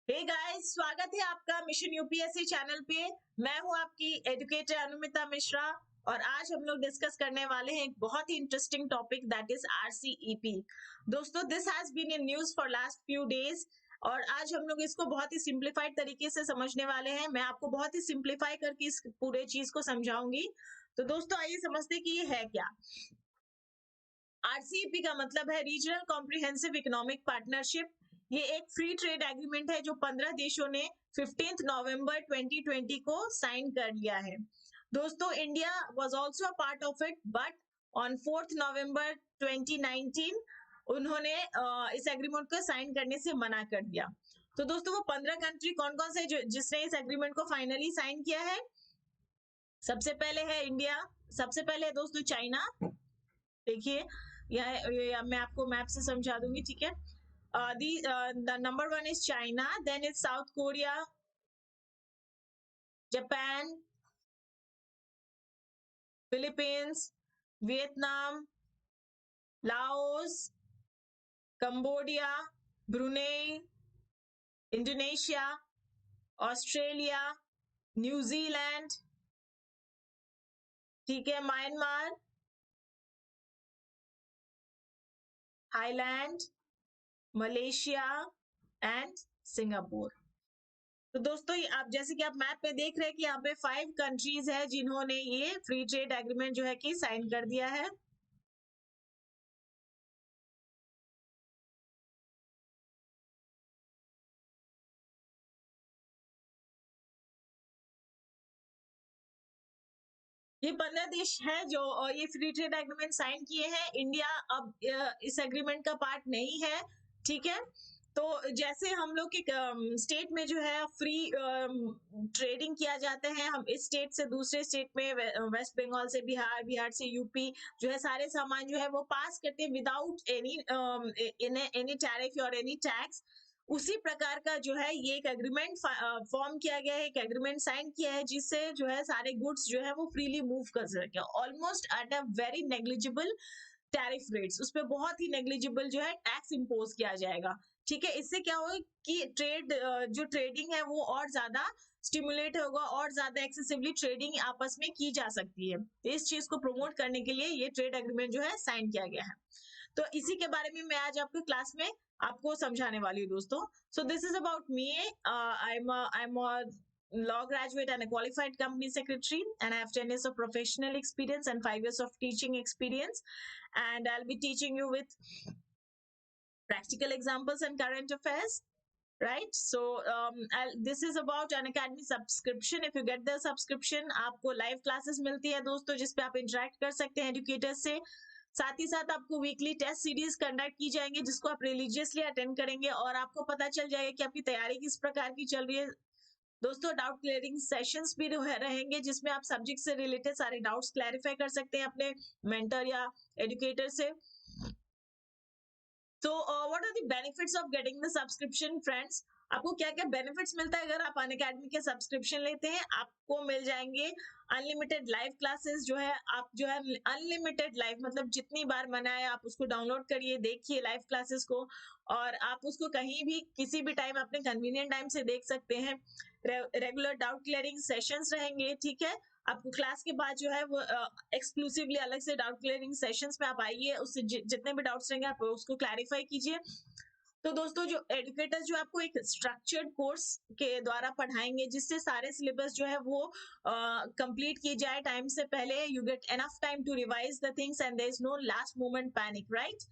Hey guys, स्वागत है आपका मिशन यूपीएससी चैनल पे। मैं हूं आपकी एजुकेटर अनुमिता मिश्रा और आज हम लोग डिस्कस करने वाले हैं एक बहुत ही interesting topic that is RCEP. दोस्तों, this has been in news for last few days और आज हम लोग इसको बहुत ही सिंप्लीफाइड तरीके से समझने वाले हैं। मैं आपको बहुत ही सिंप्लीफाई करके इस पूरे चीज को समझाऊंगी। तो दोस्तों, आइए समझते हैं कि ये है क्या। आरसीईपी का मतलब है रीजनल कॉम्प्रिहेंसिव इकोनॉमिक पार्टनरशिप। ये एक फ्री ट्रेड एग्रीमेंट है जो 15 देशों ने 15 नवंबर 2020 को साइन कर लिया है। दोस्तों, India was also a part of it, but on 4 नवंबर 2019 उन्होंने इस एग्रीमेंट को साइन करने से मना कर दिया। तो दोस्तों, वो 15 कंट्री कौन कौन से जिसने इस एग्रीमेंट को फाइनली साइन किया है? सबसे पहले है इंडिया, सबसे पहले है दोस्तों चाइना। देखिए, यह मैं आपको मैप से समझा दूंगी, ठीक है। The number one is China, then it's South Korea, Japan, Philippines, Vietnam, Laos, Cambodia, Brunei, Indonesia, Australia, New Zealand, ठीक है, Myanmar, Thailand, Malaysia and Singapore. तो दोस्तों, आप जैसे कि आप मैप पे देख रहे हैं कि यहाँ पे 5 कंट्रीज है जिन्होंने ये फ्री ट्रेड एग्रीमेंट जो है कि साइन कर दिया है। ये 15 देश है जो ये फ्री ट्रेड एग्रीमेंट साइन किए हैं। इंडिया अब इस एग्रीमेंट का पार्ट नहीं है, ठीक है। तो जैसे हम लोग के स्टेट में जो है फ्री ट्रेडिंग किया जाता है, हम इस स्टेट से दूसरे स्टेट में, वेस्ट बंगाल से बिहार, बिहार से यूपी, जो है सारे सामान जो है वो पास करते हैं विदाउट एनी टैरिफ और एनी टैक्स। उसी प्रकार का जो है ये एक एग्रीमेंट फॉर्म किया गया है, एक एग्रीमेंट साइन किया है जिससे जो है सारे गुड्स जो है वो फ्रीली मूव कर सके almost eight a very negligible tariff rates. उस पर बहुत ही नेग्लिजिबल जो है टैक्स इम्पोज किया जाएगा, ठीक है। इससे क्या होगा कि जो ट्रेडिंग है वो और ज्यादा स्टिमुलेट होगा और ज्यादा एक्सेसिवली ट्रेडिंग आपस में की जा सकती है। इस चीज को प्रमोट करने के लिए ये ट्रेड एग्रीमेंट जो है साइन किया गया है। तो इसी के बारे में मैं आज आपके क्लास में आपको समझाने वाली हूँ दोस्तों। So this is about me. I'm a law graduate and a qualified company secretary, and I have 10 years of professional experience and 5 years of teaching experience, and I'll be teaching you with practical examples and current affairs, right? So this is about an academy subscription. If you get the subscription, आपको live classes मिलती है दोस्तों, जिसपे आप interact कर सकते हैं educators से। साथ ही साथ आपको वीकली टेस्ट सीरीज कंडक्ट की जाएंगे जिसको आप रिलीजियसली अटेंड करेंगे और आपको पता चल जाएगा कि आपकी तैयारी किस प्रकार की चल रही है। दोस्तों, डाउट क्लियरिंग सेशंस भी रहेंगे जिसमें आप सब्जेक्ट से रिलेटेड सारे डाउट्स क्लैरिफाई कर सकते हैं अपने मेंटर या एजुकेटर से। तो what are the benefits of getting the subscription friends? आपको क्या क्या बेनिफिट्स मिलता है अगर आप अनअकैडमी के सब्सक्रिप्शन लेते हैं? आपको मिल जाएंगे अनलिमिटेड लाइव क्लासेस, जो है आप जो है अनलिमिटेड लाइव मतलब जितनी बार मन आए आप उसको डाउनलोड करिए, देखिए लाइव क्लासेस को, और आप उसको कहीं भी किसी भी टाइम अपने कन्वीनियंट टाइम से देख सकते हैं। रेगुलर डाउट क्लियरिंग सेशंस रहेंगे, ठीक है। आपको क्लास के बाद जो है वो एक्सक्लूसिवली अलग से डाउट क्लियरिंग सेशंस में आप आइए, उससे जितने भी डाउट्स रहेंगे आप उसको क्लैरिफाई कीजिए। तो दोस्तों, जो एडुकेटर्स जो आपको एक स्ट्रक्चर्ड कोर्स के द्वारा पढ़ाएंगे जिससे सारे सिलेबस जो है वो कंप्लीट की जाए टाइम से पहले, you get enough time to revise the things and there is no last moment panic, right?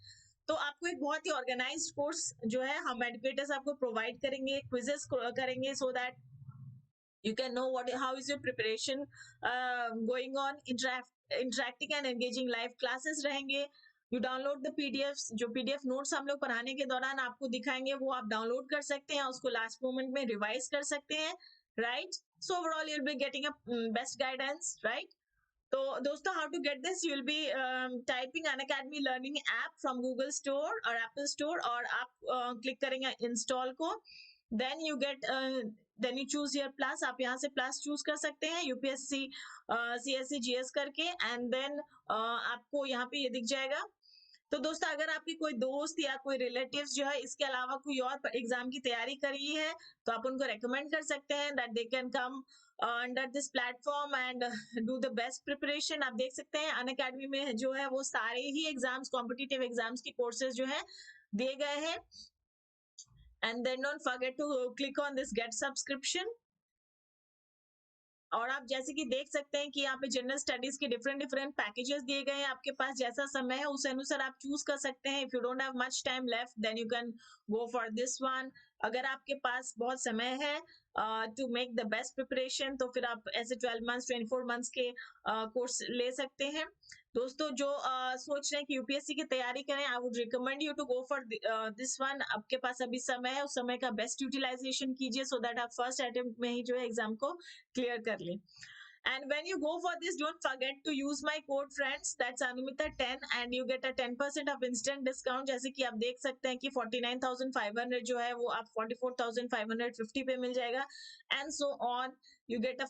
तो आपको एक बहुत ही ऑर्गेनाइज्ड कोर्स जो है हम एडुकेटर्स आपको प्रोवाइड करेंगे, क्विजेस करेंगे, so that you can know how is your preparation going on. Interacting and engaging live classes रहेंगे। You download the PDFs, जो PDF notes हम लोग पढ़ाने के दौरान आपको दिखाएंगे वो आप डाउनलोड कर सकते हैं, उसको लास्ट मोमेंट में रिवाइज कर सकते हैं, right? So overall you'll be getting a best guidance, right? तो दोस्तों, how to get this? You will be typing Unacademy Learning app from Google Store और Apple Store, और आप क्लिक करेंगे इंस्टॉल को, then you get then you choose your plus, आप यहाँ से plus चूज कर सकते हैं यूपीएससी CSC GS करके, and then आपको यहाँ पे ये दिख जाएगा। तो दोस्तों अगर आपके कोई दोस्त या कोई रिलेटिव्स जो है इसके अलावा कोई और एग्जाम की तैयारी कर रही है तो आप उनको रेकमेंड कर सकते हैं that they can come under this platform and do the best preparation. आप देख सकते हैं अनअकैडमी में जो है वो सारे ही एग्जाम्स, कॉम्पिटिटिव एग्जाम्स की कोर्सेज जो है दिए गए हैं। And then don't forget to click on this get subscription. और आप जैसे कि देख सकते हैं कि यहाँ पे जनरल स्टडीज के डिफरेंट डिफरेंट पैकेजेस दिए गए हैं। आपके पास जैसा समय है उस अनुसार आप चूज कर सकते हैं। If you don't have much time left then you can go for this one. अगर आपके पास बहुत समय है to make the best preparation तो फिर आप ऐसे 12 मंथ्स 24 मंथ्स के कोर्स ले सकते हैं। दोस्तों जो सोच रहे हैं कि यूपीएससी की तैयारी करें, I would recommend you to go for this one. आपके पास अभी समय है, उस समय का बेस्ट यूटिलाइजेशन कीजिए सो दैट आप फर्स्ट अटेम्प्ट में ही जो है एग्जाम को क्लियर कर लें। And when you go for this, don't forget to use my code friends. That's Anumita10 and you get a 10% of instant discount. जैसे कि आप देख सकते हैं कि 49,500 जो है वो आप 44,550 पे मिल जाएगा and so on. You get a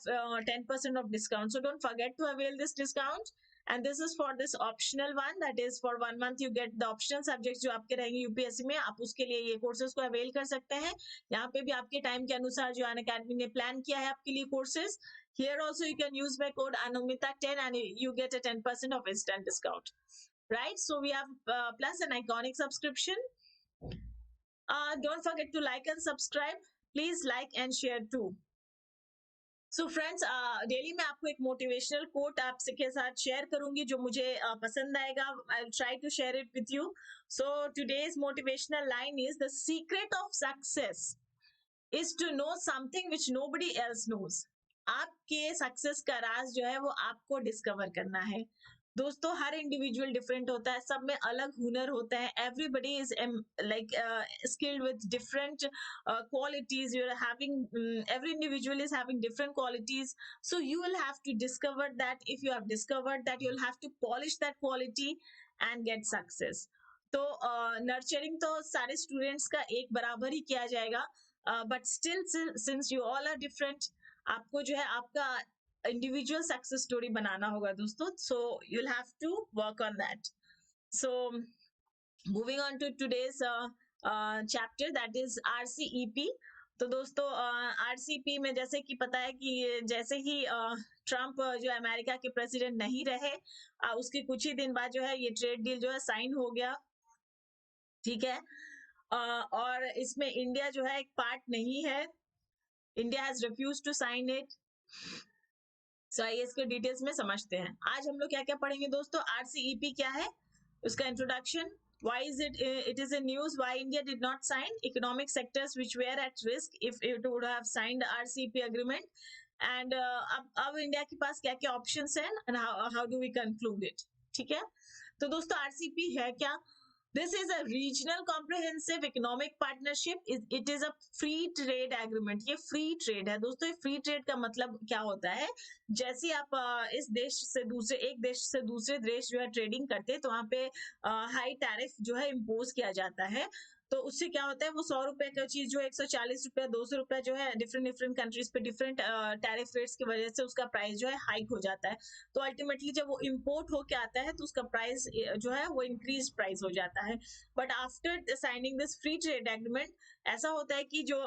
10% of discount. So don't forget to avail this discount. And this is for this optional one, that is for 1 month you get the optional subjects जो आपके रहेंगे UPSC में। आप उसके लिए ये courses को avail कर सकते हैं। यहाँ पे भी आपके टाइम के अनुसार जो अनअकैडमी ने प्लान किया है आपके लिए courses. Here also you can use my code Anumita10 and you get a 10% of instant discount. Right? So we have plus an iconic subscription. Don't forget to like and subscribe. Please like and share too. So friends daily मैं आपको एक motivational quote आपके साथ share करूंगी जो मुझे पसंद आएगा। I try to share it with you. So today's motivational line is the secret of success is to know something which nobody else knows. आपके सक्सेस का राज जो है वो आपको डिस्कवर करना है। दोस्तों हर इंडिविजुअल डिफरेंट होता है, सब में अलग हुनर होता है। Everybody is like skilled with different qualities. You're having every individual is having different qualities, so you will have to discover that. If you have discovered that, you'll have to polish that quality and get success. तो nurturing तो सारे students का एक बराबर ही किया जाएगा, but still since you all are different, आपको जो है आपका इंडिविजुअल सक्सेस स्टोरी बनाना होगा दोस्तों। So you will have to work on that. So moving on to today's chapter that is RCEP. तो दोस्तों आरसीपी में जैसे कि पता है कि जैसे ही ट्रम्प जो अमेरिका के प्रेसिडेंट नहीं रहे, उसके कुछ ही दिन बाद जो है ये ट्रेड डील जो है साइन हो गया। ठीक है, और इसमें इंडिया जो है एक पार्ट नहीं है। India has refuse to sign it. So आइए इसके डिटेल्स में समझते हैं। आज हम लोग क्या क्या पढ़ेंगे दोस्तों। आरसीईपी क्या है, उसका introduction, why is it is in news, why India did not sign, economic sectors which were at risk if it would have signed RCEP agreement, and अब इंडिया के पास क्या क्या ऑप्शंस हैं and how do we conclude it। ठीक है, तो दोस्तों RCP है क्या। This is a regional comprehensive economic partnership. It is a free trade agreement. ये free trade है दोस्तों। ये free trade का मतलब क्या होता है, जैसे आप इस देश से दूसरे, एक देश से दूसरे देश जो है ट्रेडिंग करते हैं तो वहाँ पे हाई टैरिफ जो है इम्पोज किया जाता है। तो उससे क्या होता है, वो 100 रुपए का चीज जो 140 रुपया 200 रुपया जो है डिफरेंट डिफरेंट कंट्रीज पे डिफरेंट टैरिफ रेट्स की वजह से उसका प्राइस जो है हाइक हो जाता है। तो अल्टीमेटली जब वो इम्पोर्ट होके आता है तो उसका प्राइस जो है वो इंक्रीज प्राइस हो जाता है। But after signing this free trade agreement ऐसा होता है कि जो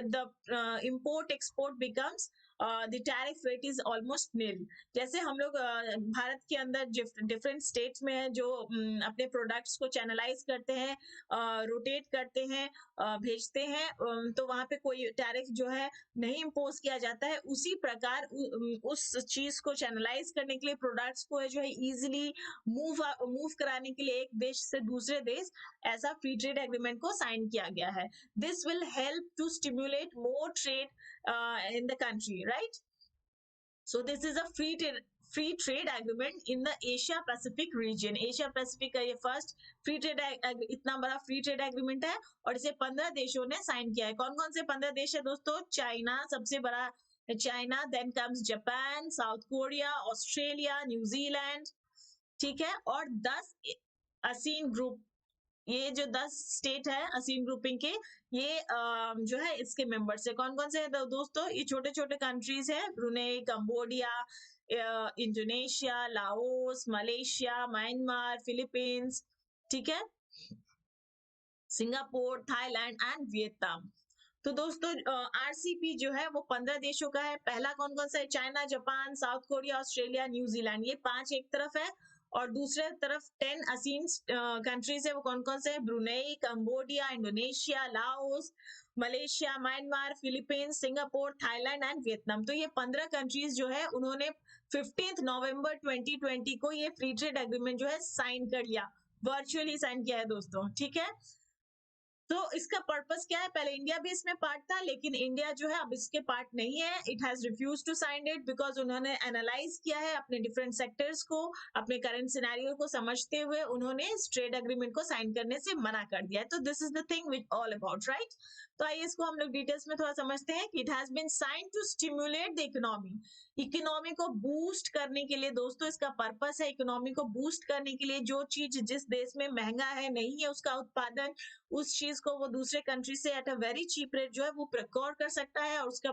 the import export becomes the tariff rate is almost nil. जैसे हम लोग भारत के अंदर डिफरेंट स्टेट्स में है जो अपने प्रोडक्ट्स को चैनलाइज करते हैं, रोटेट करते हैं, भेजते हैं, तो वहां पे कोई टैरिफ जो है नहीं इम्पोज किया जाता है। उसी प्रकार उस चीज को चैनलाइज करने के लिए, प्रोडक्ट्स को जो है इजिली मूव कराने के लिए एक देश से दूसरे देश, ऐसा फ्री ट्रेड एग्रीमेंट को साइन किया गया है। This will help to stimulate more trade in the country, right? So this is a free trade agreement in the Asia Pacific region. Asia Pacific का ये फर्स्ट फ्री ट्रेड, इतना बड़ा free trade agreement है और इसे 15 देशों ने sign किया है। कौन कौन से 15 देश है दोस्तों। चाइना सबसे बड़ा, China, then comes Japan, South Korea, Australia, New Zealand, ठीक है, और 10 ASEAN ग्रुप। ये जो 10 स्टेट है ASEAN ग्रुपिंग के, ये जो है इसके मेंबर्स है। कौन कौन से है दोस्तों, ये छोटे छोटे कंट्रीज है, Brunei, Cambodia, Indonesia, Laos, Malaysia, Myanmar, Philippines, ठीक है, सिंगापुर, थाईलैंड एंड वियतनाम। तो दोस्तों आरसीपी जो है वो 15 देशों का है। पहला कौन कौन सा है? China, Japan, South Korea, Australia, New Zealand, ये 5 एक तरफ है। और दूसरे तरफ 10 असीन कंट्रीज है। वो कौन कौन से है? Brunei, Cambodia, Indonesia, Laos, Malaysia, Myanmar, Philippines, Singapore, Thailand and Vietnam. तो ये 15 कंट्रीज जो है उन्होंने 15 नवंबर 2020 को ये फ्री ट्रेड एग्रीमेंट जो है साइन कर लिया, वर्चुअली साइन किया है दोस्तों, ठीक है। तो इसका पर्पस क्या है? पहले इंडिया भी इसमें पार्ट था, लेकिन इंडिया जो है अब इसके पार्ट नहीं है। It has refuse to sign it because उन्होंने एनालाइज किया है अपने डिफरेंट सेक्टर्स को, अपने करंट सिनेरियो को समझते हुए उन्होंने इस ट्रेड एग्रीमेंट को साइन करने से मना कर दिया है। तो this is the thing which all about, right. तो आइए इसको हम लोग डिटेल्स में थोड़ा समझते हैं कि it has been sign to stimulate the economy. Economy को बूस्ट करने के लिए दोस्तों इसका पर्पस है, इकोनॉमी को बूस्ट करने के लिए जो चीज जिस देश में महंगा है, नहीं है उसका उत्पादन, उस चीज को वो दूसरे कंट्री से at a very cheap rate जो है वो प्रोक्योर कर सकता है, और उसका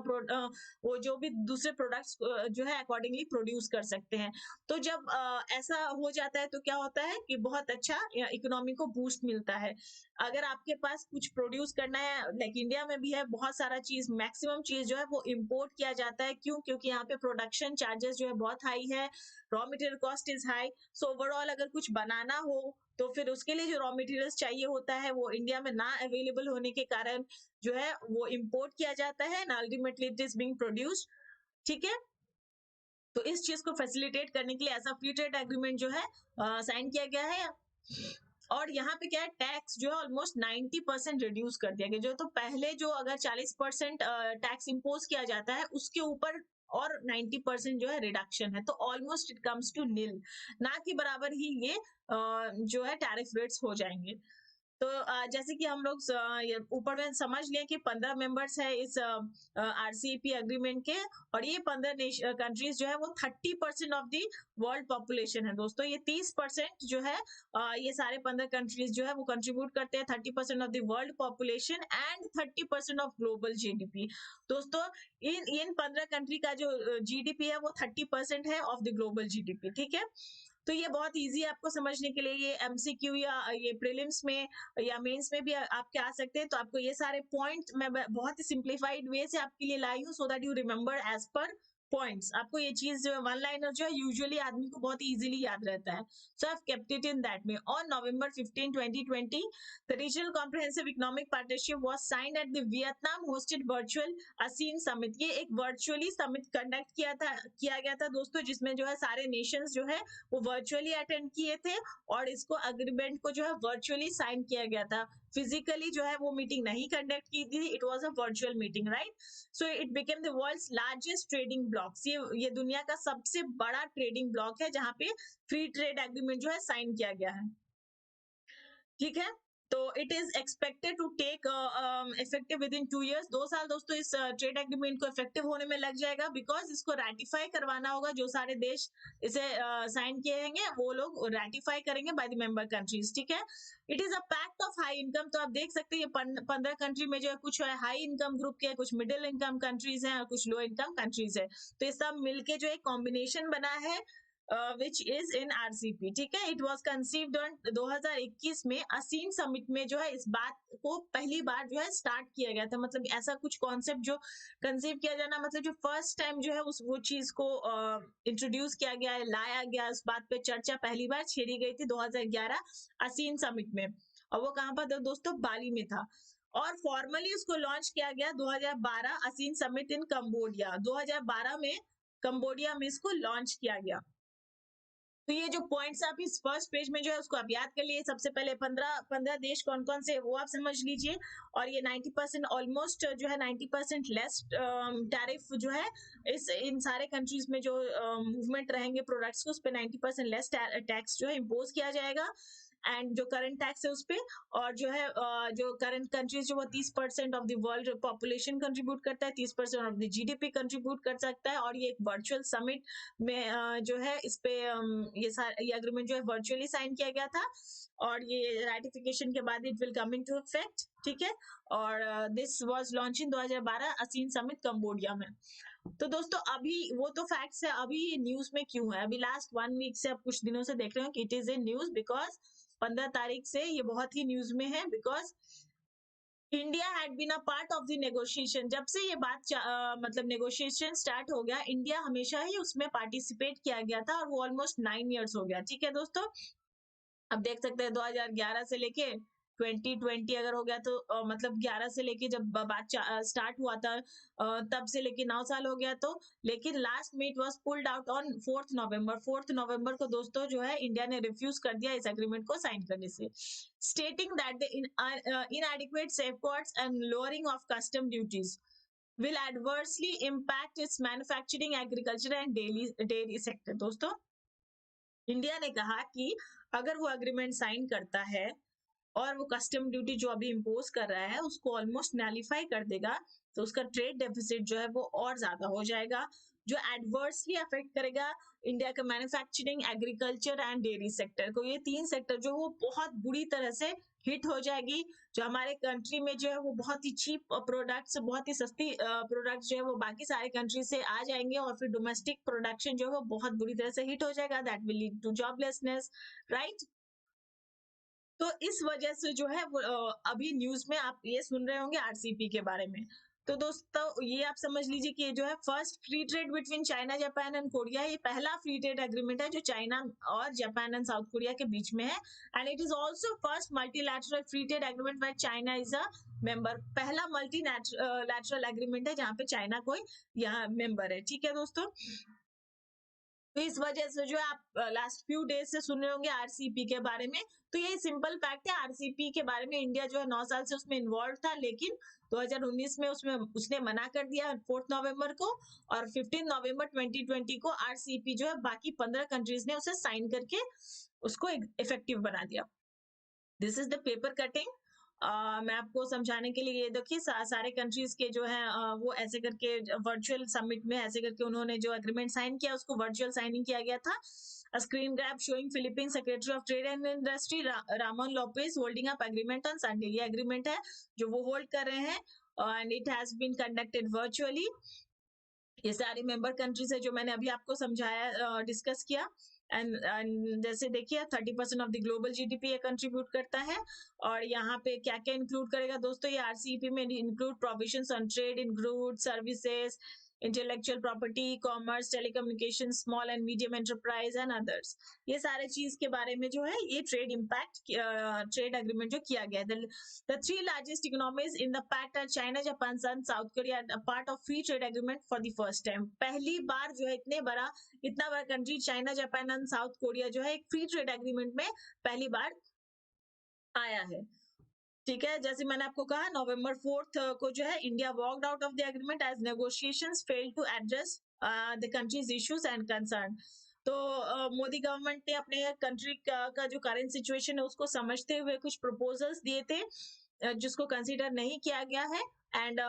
वो जो भी दूसरे प्रोडक्ट्स जो है अकॉर्डिंगली प्रोड्यूस कर सकते हैं। तो जब ऐसा हो जाता है तो क्या होता है कि बहुत अच्छा इकोनॉमी को बूस्ट मिलता है। अगर आपके पास कुछ प्रोड्यूस करना है, लाइक इंडिया में भी है बहुत सारा चीज, मैक्सिमम चीज जो है वो इम्पोर्ट किया जाता है। क्यों? क्योंकि यहाँ पे प्रोडक्शन चार्जेस जो है बहुत हाई है, raw material cost is high. So overall अगर कुछ बनाना हो तो फिर उसके लिए जो रॉ मटेरियल्स चाहिए होता है वो इंडिया में ना अवेलेबल होने के कारण जो है वो इम्पोर्ट किया जाता है, and ultimately it is being produced, ठीक है। तो इस चीज को फैसिलिटेट करने के लिए ऐसा फ्री ट्रेड एग्रीमेंट जो है साइन किया गया है। और यहाँ पे क्या है, टैक्स जो है ऑलमोस्ट 90% रिड्यूस कर दिया गया। जो तो पहले जो अगर 40% टैक्स इम्पोज किया जाता है उसके ऊपर और 90% जो है रिडक्शन है, तो ऑलमोस्ट इट कम्स टू नील, ना कि बराबर ही ये जो है टैरिफ रेट्स हो जाएंगे। तो जैसे कि हम लोग ऊपर में समझ लिया कि 15 मेंबर्स है इस आरसीईपी एग्रीमेंट के, और ये 15 कंट्रीज जो है वो 30% ऑफ द वर्ल्ड पॉपुलेशन है दोस्तों। ये 30% जो है ये सारे 15 कंट्रीज जो है वो कंट्रीब्यूट करते हैं 30% of the world population and 30% of global GDP. दोस्तों इन 15 कंट्री का जो जीडीपी है वो 30% है ऑफ द ग्लोबल जीडीपी, ठीक है। तो ये बहुत इजी है आपको समझने के लिए। ये एमसीक्यू या ये प्रीलिम्स में या मेंस में भी आपके आ सकते हैं। तो आपको ये सारे पॉइंट मैं बहुत ही सिंप्लीफाइड वे से आपके लिए लाई हूँ, so that you remember as per points. आपको ये चीज जो वन लाइनर जो है यूजुअली आदमी को बहुत इजीली याद रहता है। So I have kept it in that में। On November 15 2020 the regional comprehensive economic partnership was signed at the Vietnam hosted virtual ASEAN summit. ये एक वर्चुअली समिट कंडक्ट किया गया था दोस्तों, जिसमें जो है सारे नेशंस जो है वो वर्चुअली अटेंड किए थे, और इसको अग्रीमेंट को जो है वर्चुअली साइन किया गया था। फिजिकली जो है वो मीटिंग नहीं कंडक्ट की थी, it was a virtual meeting, right. So it became the world's largest trading blocs. ये दुनिया का सबसे बड़ा ट्रेडिंग ब्लॉक है जहां पे फ्री ट्रेड एग्रीमेंट जो है साइन किया गया है, ठीक है। तो it is expected to take effective within 2 years। 2 साल दोस्तों इस ट्रेड एग्रीमेंट को इफेक्टिव होने में लग जाएगा, बिकॉज इसको रेटिफाई करवाना होगा। जो सारे देश इसे साइन किए हैं वो लोग रेटिफाई करेंगे बाय द मेंबर कंट्रीज, ठीक है। It is a pact of high income. तो आप देख सकते हैं ये 15 कंट्री में जो है कुछ हाई इनकम ग्रुप के, कुछ मिडिल इनकम कंट्रीज हैं और कुछ लो इनकम कंट्रीज है। तो ये सब मिलके जो एक कॉम्बिनेशन बना है which is in RCP, ठीक है। It was conceived on 2021 में असीन समिट में जो है इस बात को पहली बार जो है स्टार्ट किया गया था। मतलब ऐसा कुछ कॉन्सेप्ट जो कंसीव किया जाना, मतलब जो फर्स्ट टाइम जो है उस वो चीज को इंट्रोड्यूस किया गया है, लाया गया, उस बात पे चर्चा पहली बार छेड़ी गई थी 2011 असीन समिट में। और वो कहाँ पर था दोस्तों? बाली में था। और फॉर्मली उसको लॉन्च किया गया 2012 असीन समिट इन कंबोडिया। 2012 में कंबोडिया में इसको लॉन्च किया गया। तो ये जो पॉइंट्स आप इस फर्स्ट पेज में जो है उसको आप याद कर लिए। सबसे पहले 15 देश कौन कौन से वो आप समझ लीजिए। और ये 90% ऑलमोस्ट जो है 90% लेस टैरिफ जो है इन सारे कंट्रीज में जो मूवमेंट रहेंगे प्रोडक्ट्स को, उस पर 90% लेस टैक्स जो है इम्पोज किया जाएगा। एंड जो करंट टैक्स है उस पे, और जो है जो करंट कंट्रीज जो वो 30% of the world population contribute करता है, 30% ऑफ द जीडीपी कंट्रीब्यूट कर सकता है। और ये एक वर्चुअल समिट में जो है इस पे ये एग्रीमेंट जो है वर्चुअली साइन किया गया था, और ये राटिफिकेशन के बाद it will come into effect, ठीक है। और this was launch in 2012 ASEAN summit Cambodia में। तो दोस्तों अभी वो तो फैक्ट्स है, अभी न्यूज में क्यों है? अभी लास्ट 1 वीक से, अब कुछ दिनों से देख रहे हो कि it is in news because 15 तारीख से ये बहुत ही न्यूज में है, because India had been a part of the negotiation. जब से ये बात मतलब नेगोशिएशन स्टार्ट हो गया, इंडिया हमेशा ही उसमें पार्टिसिपेट किया गया था, और वो ऑलमोस्ट 9 इयर्स हो गया। ठीक है दोस्तों, अब देख सकते हैं 2011 से लेके 2020 अगर हो गया तो मतलब 11 से लेके जब बात स्टार्ट हुआ था तब से लेके 9 साल हो गया। तो लेकिन last meet was pulled out on 4 November को दोस्तों जो है इंडिया ने रिफ्यूज कर दिया इस एग्रीमेंट को साइन करने से, stating that the inadequate safeguards and lowering of custom duties will adversely impact its manufacturing, agriculture and dairy sector। दोस्तों इंडिया ने कहा कि अगर वो एग्रीमेंट साइन करता है और वो कस्टम ड्यूटी जो अभी इम्पोज कर रहा है उसको ऑलमोस्ट नैलिफाई कर देगा, तो उसका ट्रेड डेफिसिट जो है वो और ज्यादा हो जाएगा, जो एडवर्सली अफेक्ट करेगा इंडिया का manufacturing, agriculture and dairy sector को। ये 3 सेक्टर जो वो बहुत बुरी तरह से हिट हो जाएगी। जो हमारे कंट्री में जो है वो बहुत ही चीप प्रोडक्ट्स, बहुत ही सस्ती प्रोडक्ट्स जो है वो बाकी सारे कंट्री से आ जाएंगे, और फिर डोमेस्टिक प्रोडक्शन जो है वो बहुत बुरी तरह से हिट हो जाएगा। That will lead to joblessness, right. तो इस वजह से जो है वो अभी न्यूज में आप ये सुन रहे होंगे आरसीपी के बारे में। तो दोस्तों ये आप समझ लीजिए कि ये जो है first free trade between China, Japan and Korea, ये पहला फ्री ट्रेड एग्रीमेंट है जो चाइना और जापान एंड साउथ कोरिया के बीच में है। And it is also first multilateral free trade agreement where China is a member. पहला मल्टीलैटरल एग्रीमेंट है जहाँ पे चाइना कोई यहाँ मेंबर है। ठीक है दोस्तों, तो इस वजह से जो आप लास्ट फ्यू डेज से सुन रहे होंगे आरसीपी के बारे में। तो ये सिंपल फैक्ट है, आरसीपी के बारे में इंडिया जो है 9 साल से उसमें इन्वॉल्व था, लेकिन 2019 में उसने मना कर दिया 4 नवंबर को, और 15 नवंबर 2020 को आरसीपी जो है बाकी 15 कंट्रीज ने उसे साइन करके उसको इफेक्टिव बना दिया। This is the paper cutting. मैं आपको समझाने के लिए, ये देखिए सारे कंट्रीज के जो है वो ऐसे करके वर्चुअल समिट में ऐसे करके उन्होंने जो एग्रीमेंट साइन किया उसको वर्चुअल साइनिंग किया गया था। Screen grab showing Philippine secretary of trade and industry Ramon Lopez holding up agreement on Sunday. ये एग्रीमेंट है जो वो होल्ड कर रहे हैं, and it has been conducted virtually. ये सारे मेंबर कंट्रीज है जो मैंने अभी आपको समझाया, डिस्कस किया। एंड जैसे देखिए 30% ऑफ द ग्लोबल जीडीपी ये कंट्रीब्यूट करता है। और यहाँ पे क्या क्या इंक्लूड करेगा दोस्तों, ये आरसीईपी में include provisions on trade in goods, services, intellectual property, commerce, telecommunication, small and medium enterprise and others. ये सारे चीज के बारे में जो है ये ट्रेड इम्पैक्ट ट्रेड एग्रीमेंट जो किया गया है। The 3 largest economies in the pact are China, Japan and South Korea, are a part of free trade agreement for the first time। पहली बार जो है इतना बड़ा country China, Japan and south Korea जो है एक फ्री ट्रेड एग्रीमेंट में पहली बार आया है। ठीक है, जैसे मैंने आपको कहा नवंबर 4 को जो है India walked out of the agreement as negotiations failed to address the countries issues and concern. तो मोदी गवर्नमेंट ने अपने कंट्री का जो करंट सिचुएशन है उसको समझते हुए कुछ प्रपोजल्स दिए थे जिसको कंसीडर नहीं किया गया है। एंड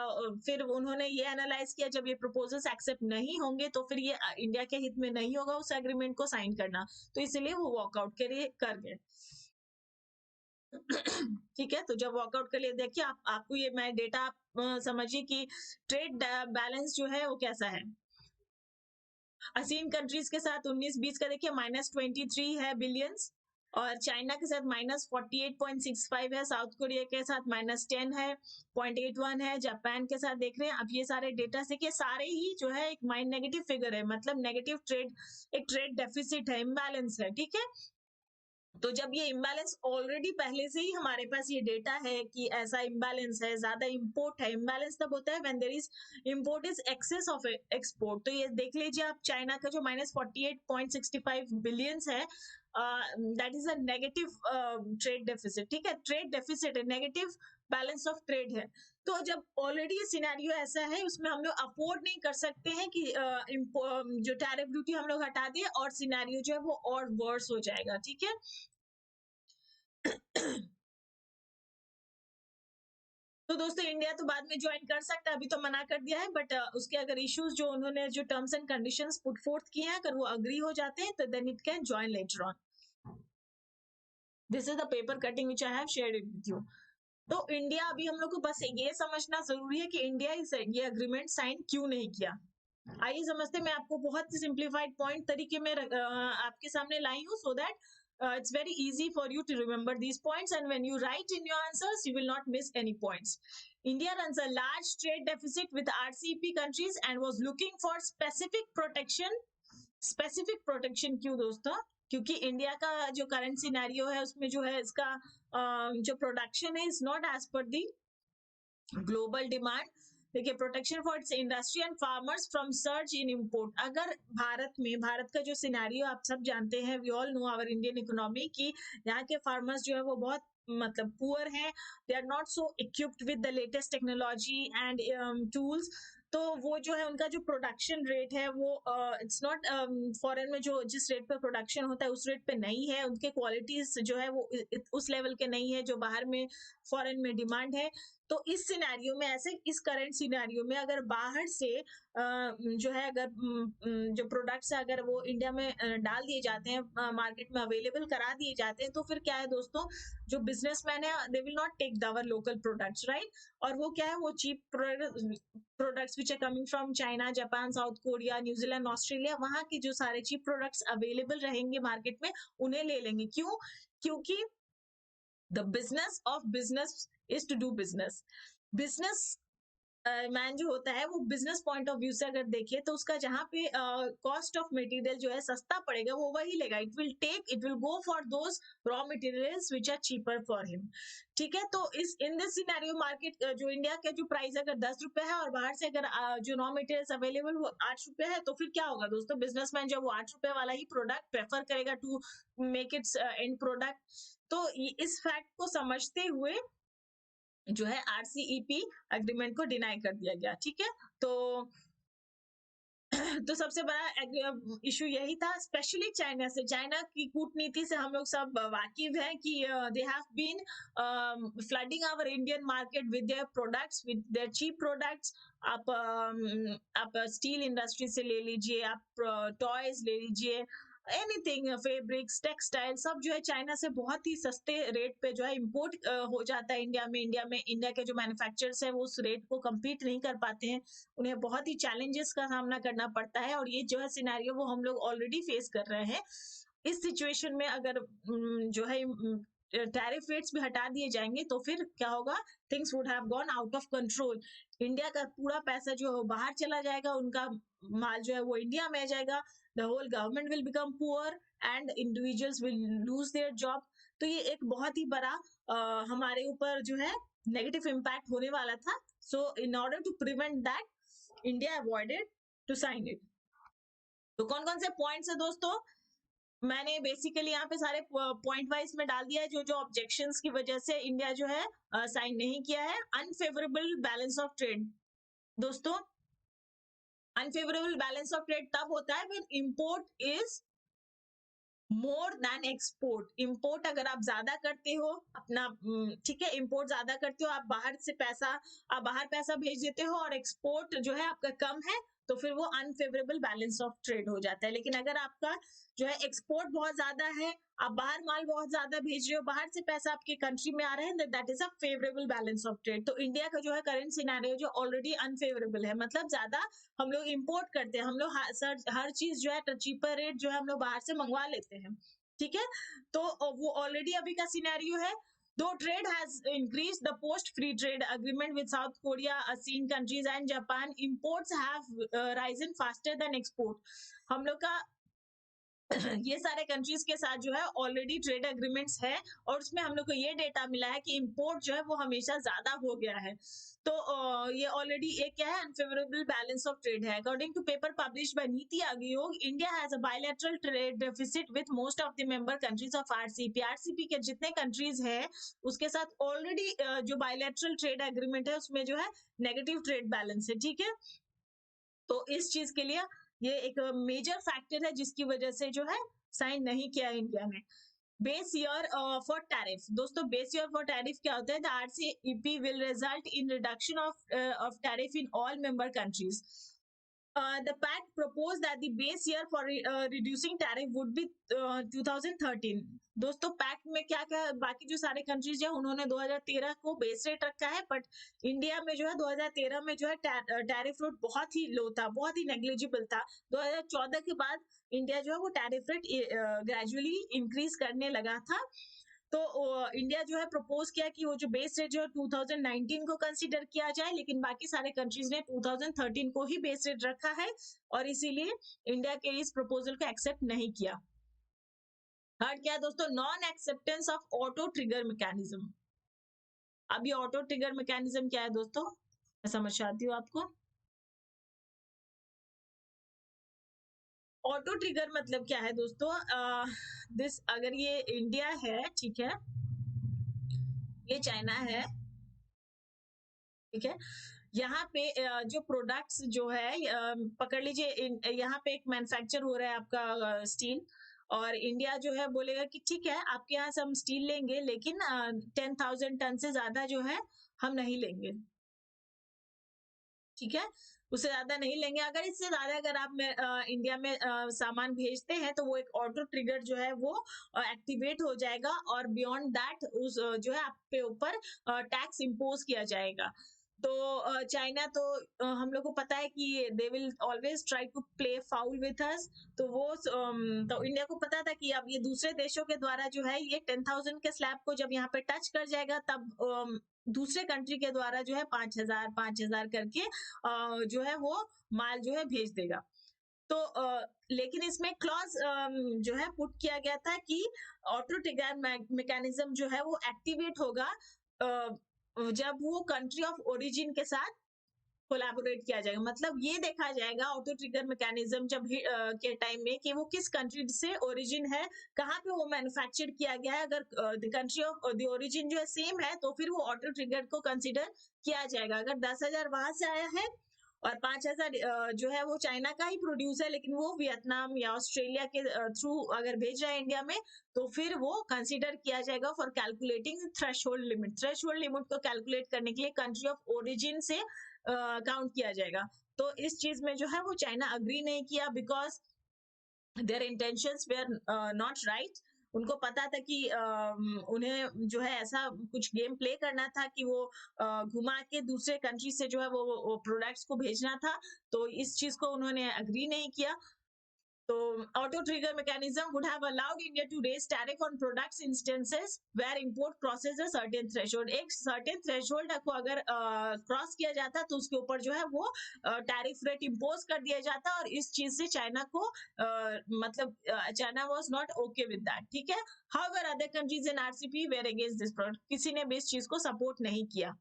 फिर उन्होंने ये एनालाइज किया जब ये प्रपोजल्स एक्सेप्ट नहीं होंगे तो फिर ये इंडिया के हित में नहीं होगा उस एग्रीमेंट को साइन करना, तो इसलिए वो वॉकआउट के लिए कर गए। ठीक है, तो जब वॉकआउट के लिए देखिए आपको ये मैं डेटा आप समझिए कि ट्रेड बैलेंस जो है वो कैसा है। ASEAN कंट्रीज के साथ 19-20 का देखिए -23 है बिलियंस, और चाइना के साथ -48.65 है, साउथ कोरिया के साथ -10 है, 0.81 है, जापान के साथ देख रहे हैं। अब ये सारे डेटा से कि सारे ही जो है एक नेगेटिव फिगर है, मतलब नेगेटिव ट्रेड, एक ट्रेड डेफिसिट है, इम्बैलेंस है। ठीक है, तो जब ये इम्बैलेंस ऑलरेडी पहले से ही हमारे पास ये डेटा है कि ऐसा इम्बैलेंस है, ज्यादा इंपोर्ट है। इम्बैलेंस तब होता है when there is import is excess of export. तो ये देख लीजिए आप चाइना का जो -48.65 बिलियंस है, that is a negative trade deficit. ठीक है, ट्रेड डेफिसिट है, नेगेटिव बैलेंस ऑफ ट्रेड है। तो जब ऑलरेडी ये सिनेरियो ऐसा है उसमें हम लोग अफोर्ड नहीं कर सकते हैं कि जो टैरिफ ड्यूटी हम लोग हटा दें और सिनेरियो जो है वो और वर्स हो जाएगा। ठीक है, तो दोस्तों इंडिया तो बाद में ज्वाइन कर सकता है, अभी तो मना कर दिया है, बट उसके अगर इश्यूज जो उन्होंने जो terms and conditions put forth किए हैं अगर वो अग्री हो जाते हैं तो then it can join later on. This is the paper cutting which I have shared it with you. तो इंडिया, अभी हम लोग को बस ये समझना जरूरी है कि इंडिया ये एग्रीमेंट साइन क्यों नहीं किया। आइए समझते, मैं आपको बहुत ही सिंप्लीफाइड पॉइंट तरीके में आपके सामने लाई हूँ so that it's very easy for you to remember these points, and when you write in your answers, you will not miss any points. India runs a large trade deficit with RCEP countries and was looking for specific protection. Specific protection क्यों दोस्तों? क्योंकि India का जो current scenario है उसमें जो है इसका जो प्रोडक्शन है is not as per the global demand. देखिए, protection for its industry and farmers from surge in import. अगर भारत का जो सिनेरियो आप सब जानते हैं, we all know our Indian economy, की यहाँ के फार्मर्स जो है वो बहुत मतलब पुअर हैं, they are not so equipped with the latest technology and tools. तो वो जो है उनका जो प्रोडक्शन रेट है वो इट्स नॉट फॉरेन में जो जिस रेट पे प्रोडक्शन होता है उस रेट पे नहीं है. उनके क्वालिटीज जो है वो उस लेवल के नहीं है जो बाहर में फॉरेन में डिमांड है. तो इस सिनेरियो में, ऐसे इस करंट सिनेरियो में अगर बाहर से जो है अगर जो प्रोडक्ट्स है अगर वो इंडिया में डाल दिए जाते हैं, मार्केट में अवेलेबल करा दिए जाते हैं, तो फिर क्या है दोस्तों, जो बिजनेसमैन है they will not take our local products, right. और वो क्या है, वो cheap products which are coming from China, Japan, South Korea, New Zealand, Australia, वहां के जो सारे चीप प्रोडक्ट्स अवेलेबल रहेंगे मार्केट में उन्हें ले लेंगे. क्यों? क्योंकि the business of business is to do business. Business man जो होता है वो बिजनेस पॉइंट ऑफ व्यू से अगर देखे तो उसका जहाँ पे कॉस्ट ऑफ मटेरियल जो है सस्ता पड़ेगा वो वही लेगा. It will go for those raw materials which are cheaper for him. ठीक है, तो इस इन दिस सिनेरियो मार्केट जो इंडिया का जो प्राइस अगर 10 रुपए है और बाहर से अगर जो रॉ मटेरियल्स अवेलेबल वो 8 रुपए है, तो फिर क्या होगा दोस्तों, बिजनेसमैन जो वो 8 रुपए वाला ही प्रोडक्ट प्रेफर करेगा to make its end product. तो इस फैक्ट को समझते हुए जो है आरसीईपी एग्रीमेंट को डिनाई कर दिया गया. ठीक है, तो सबसे बड़ा इशू यही था, स्पेशली चाइना से. चाइना की कूटनीति से हम लोग सब वाकिफ हैं कि they have been flooding our Indian market with their products, with their cheap products. आप स्टील इंडस्ट्री से ले लीजिए, आप टॉयज ले लीजिए, एनीथिंग, फैब्रिक्स, टेक्सटाइल, सब जो है चाइना से बहुत ही सस्ते रेट पे जो है इंपोर्ट हो जाता है इंडिया में. इंडिया के जो मैन्युफैक्चरर्स है वो उस रेट को कम्पीट नहीं कर पाते हैं, उन्हें बहुत ही चैलेंजेस का सामना करना पड़ता है. और ये जो है सिनेरियो वो हम लोग ऑलरेडी फेस कर रहे हैं. इस सिचुएशन में अगर जो है टैरिफ रेट्स भी हटा दिए जाएंगे तो फिर क्या होगा, things would have gone out of control. India का पूरा पैसा जो है बाहर चला जाएगा, उनका माल जो है वो इंडिया में आ जाएगा. the whole government will become poor and individuals will lose their job. तो ये एक बहुत ही बड़ा हमारे ऊपर जो है नेगेटिव इम्पैक्ट होने वाला था. So in order to prevent that India avoided to sign it. तो कौन कौन से पॉइंट्स है दोस्तों, मैंने बेसिकली यहाँ पे सारे पॉइंट वाइज में डाल दिया है जो जो ऑब्जेक्शंस की वजह से इंडिया जो है साइन नहीं किया है. Unfavourable balance of trade. दोस्तों, अनफेवरेबल बैलेंस ऑफ ट्रेड तब होता है when import is more than export. Import अगर आप ज्यादा करते हो अपना, ठीक है, इंपोर्ट ज्यादा करते हो, आप बाहर पैसा भेज देते हो और एक्सपोर्ट जो है आपका कम है, तो फिर वो अनफेवरेबल बैलेंस ऑफ ट्रेड हो जाता है. लेकिन अगर आपका जो है एक्सपोर्ट बहुत ज्यादा है, आप बाहर माल बहुत ज्यादा भेज रहे हो, बाहर से पैसा आपके कंट्री में आ रहा है, that is a favourable balance of trade. तो इंडिया का जो है करंट सिनेरियो जो ऑलरेडी अनफेवरेबल है, मतलब ज्यादा हम लोग इंपोर्ट करते हैं, हम लोग हर चीज जो है चीपर रेट जो है हम लोग बाहर से मंगवा लेते हैं. ठीक है, तो वो ऑलरेडी अभी का सिनेरियो है. Though trade has increased the post-free trade agreement with South Korea, ASEAN countries and Japan, imports have risen faster than export. हम लोग का ये सारे कंट्रीज के साथ जो है ऑलरेडी ट्रेड एग्रीमेंट्स है और उसमें हम लोग को ये डेटा मिला है कि इंपोर्ट जो है वो हमेशा ज्यादा हो गया है. तो ये ऑलरेडी एक क्या है, अनफेवरेबल बैलेंस ऑफ ट्रेड है. According to paper published by NITI Aayog, India has a bilateral trade deficit with most of the member countries of RCEP. RCEP के जितने कंट्रीज है उसके साथ ऑलरेडी जो बायलैटरल ट्रेड एग्रीमेंट है उसमें जो है नेगेटिव ट्रेड बैलेंस है. ठीक है, तो इस चीज के लिए ये एक मेजर फैक्टर है जिसकी वजह से जो है साइन नहीं किया इंडिया ने. Base year for tariff. दोस्तों, बेस ईयर फॉर टैरिफ क्या होता है? The RCEP will result in reduction of tariff in all member countries. The pact proposed that the base year for reducing tariff would be 2013. दोस्तों pact में क्या क्या बाकी जो सारे कंट्रीज है उन्होंने 2013 को बेस रेट रखा है, बट इंडिया में जो है 2013 में जो है टैरिफ रेट बहुत ही लो था, बहुत ही नेग्लिजिबल था। 2014 के बाद इंडिया जो है वो टैरिफ रेट ग्रेजुअली इंक्रीज करने लगा था। तो इंडिया जो है प्रपोज किया कि वो जो बेस रेट जो है 2019 को कंसीडर किया जाए, लेकिन बाकी सारे कंट्रीज ने 2013 को ही बेस रेट रखा है और इसीलिए इंडिया के इस प्रपोजल को एक्सेप्ट नहीं किया। थर्ड क्या है दोस्तों, non acceptance of auto trigger mechanism. अब ये ऑटो ट्रिगर मैकेनिज्म क्या है दोस्तों, मैं समझाती हूँ आपको। ऑटो ट्रिगर मतलब क्या है दोस्तों, दिस अगर ये इंडिया है, ठीक है, ये चाइना है, ठीक है, यहाँ पे जो प्रोडक्ट्स जो है पकड़ लीजिए, यहाँ पे एक मैन्युफैक्चर हो रहा है आपका स्टील, और इंडिया जो है बोलेगा कि ठीक है आपके यहाँ से हम स्टील लेंगे, लेकिन 10,000 टन से ज्यादा जो है हम नहीं लेंगे, ठीक है, उससे ज्यादा नहीं लेंगे। अगर इससे ज्यादा अगर आप इंडिया में सामान भेजते हैं तो वो एक ऑटो ट्रिगर जो है वो एक्टिवेट हो जाएगा, और बियॉन्ड दैट उस जो है आपके ऊपर टैक्स इम्पोज किया जाएगा। तो चाइना तो हम लोग को पता है कि they will always try to play foul with us. तो वो तो इंडिया को पता था कि अब ये दूसरे देशों के द्वारा जो है ये 10,000 के स्लैब को जब यहाँ पे टच कर जाएगा, तब दूसरे कंट्री के द्वारा जो है 5,000 करके जो है वो माल जो है भेज देगा। तो लेकिन इसमें क्लॉज जो है पुट किया गया था कि ऑटो ट्रिगर मैकेनिज्म जो है वो एक्टिवेट होगा जब वो कंट्री ऑफ ओरिजिन के साथ कोलैबोरेट किया जाएगा। मतलब ये देखा जाएगा ऑटो ट्रिगर मैकेनिज्म जब के टाइम में कि वो किस कंट्री से ओरिजिन है, कहाँ पे वो मैन्युफैक्चर किया गया है। अगर the country of the origin जो है सेम है तो फिर वो ऑटो ट्रिगर को कंसिडर किया जाएगा। अगर 10,000 वहां से आया है और 5,000 जो है वो चाइना का ही प्रोड्यूस है, लेकिन वो वियतनाम या ऑस्ट्रेलिया के थ्रू अगर भेज रहा है इंडिया में, तो फिर वो कंसीडर किया जाएगा for calculating threshold limit. Threshold limit को कैलकुलेट करने के लिए कंट्री ऑफ ओरिजिन से काउंट किया जाएगा। तो इस चीज में जो है वो चाइना अग्री नहीं किया, because their intentions were not right. उनको पता था कि उन्हें जो है ऐसा कुछ गेम प्ले करना था कि वो घुमा के दूसरे कंट्री से जो है वो प्रोडक्ट्स को भेजना था, तो इस चीज को उन्होंने अग्री नहीं किया। तो auto trigger mechanism would have allowed India to raise tariff on products instances where import crosses a certain threshold। एक certain threshold को अगर क्रॉस किया जाता तो उसके ऊपर जो है वो टैरिफ रेट इम्पोज कर दिया जाता, और इस चीज से चाइना को मतलब China was not okay with that, ठीक है। However other countries in RCEP were against this product, किसी ने भी इस चीज को सपोर्ट नहीं किया।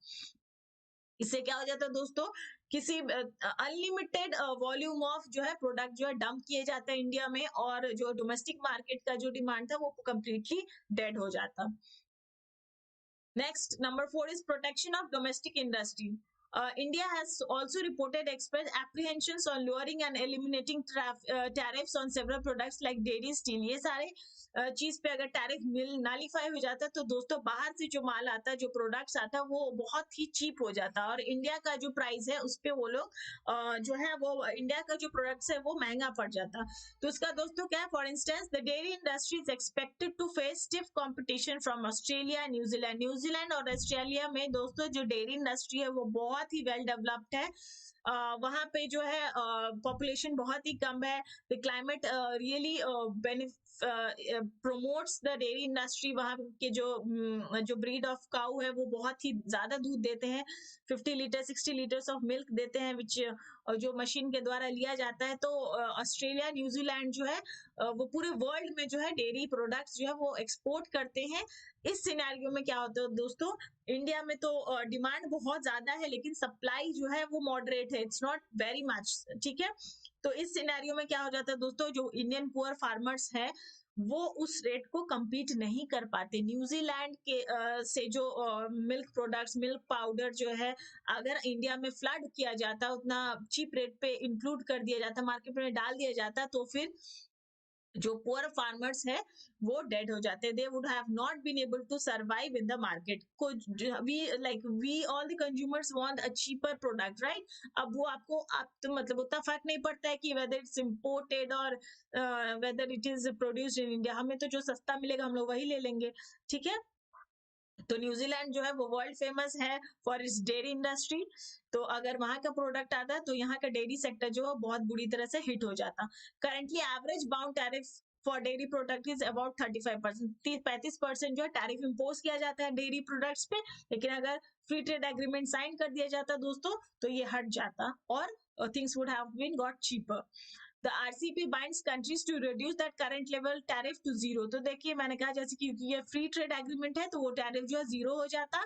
इससे क्या हो जाता है दोस्तों, किसी अनलिमिटेड वॉल्यूम ऑफ जो है प्रोडक्ट जो है डंप किए जाते हैं इंडिया में, और जो डोमेस्टिक मार्केट का जो डिमांड था वो कंप्लीटली डेड हो जाता। Next number 4 is protection of domestic industry. India has also reported expressed apprehensions on lowering and eliminating tariffs on several products like dairy, steel। ये सारे चीज पे अगर टैरिफ नालीफाई हो जाता है तो दोस्तों बाहर से जो माल आता है, जो प्रोडक्ट्स आता है, वो बहुत ही चीप हो जाता है, और इंडिया का जो प्राइस है उस पे वो लोग जो है वो इंडिया का जो प्रोडक्ट्स है वो महंगा पड़ जाता। तो इसका दोस्तों क्या है, for instance the dairy industry is expected to face stiff competition from Australia, New Zealand. New Zealand और ऑस्ट्रेलिया में दोस्तों जो डेयरी इंडस्ट्री है वो बहुत ही वेल डेवलप्ड है। वहां पे जो है पॉपुलेशन बहुत ही कम है। The climate really promotes the dairy industry. वहां के जो ब्रीड ऑफ काउ है वो बहुत ही ज्यादा दूध देते हैं, 50 लीटर 60 लीटर्स ऑफ मिल्क देते हैं, विच जो मशीन के द्वारा लिया जाता है। तो ऑस्ट्रेलिया, न्यूजीलैंड जो है वो पूरे वर्ल्ड में जो है डेयरी प्रोडक्ट्स जो है वो एक्सपोर्ट करते हैं। इस सिनेरियो में क्या होता है दोस्तों, इंडिया में तो डिमांड बहुत ज्यादा है लेकिन सप्लाई जो है वो मॉडरेट है, इट्स नॉट वेरी मच, ठीक है। तो इस सिनेरियो में क्या हो जाता है दोस्तों, जो इंडियन पुअर फार्मर्स है वो उस रेट को compete नहीं कर पाते। न्यूजीलैंड के से जो मिल्क प्रोडक्ट्स, मिल्क पाउडर जो है अगर इंडिया में फ्लड किया जाता, उतना चीप रेट पे इंक्लूड कर दिया जाता, मार्केट में डाल दिया जाता, तो फिर जो पुअर फार्मर्स है वो डेड हो जाते हैं, they would have not been able to survive in the market. We all the consumers want a cheaper product, right? अब वो आपको आप तो मतलब उतना फर्क नहीं पड़ता है कि वेदर इट्स इम्पोर्टेड और whether it is produced in India, हमें तो जो सस्ता मिलेगा हम लोग वही ले लेंगे, ठीक है। तो न्यूजीलैंड जो है वो वर्ल्ड फेमस है फॉर इट्स डेयरी इंडस्ट्री। तो अगर वहां का प्रोडक्ट आता है तो यहाँ का डेयरी सेक्टर जो है बहुत बुरी तरह से हिट हो जाता। Currently average bound tariff for dairy product is about 35%, 35% जो है टैरिफ इम्पोज किया जाता है डेयरी प्रोडक्ट्स पे। लेकिन अगर फ्री ट्रेड एग्रीमेंट साइन कर दिया जाता दोस्तों तो ये हट जाता और things would have been got cheaper. The RCEP binds countries to reduce that current level tariff to zero. तो देखिए मैंने कहा जैसे कि ये फ्री ट्रेड एग्रीमेंट है तो वो टैरिफ जो है जीरो हो जाता।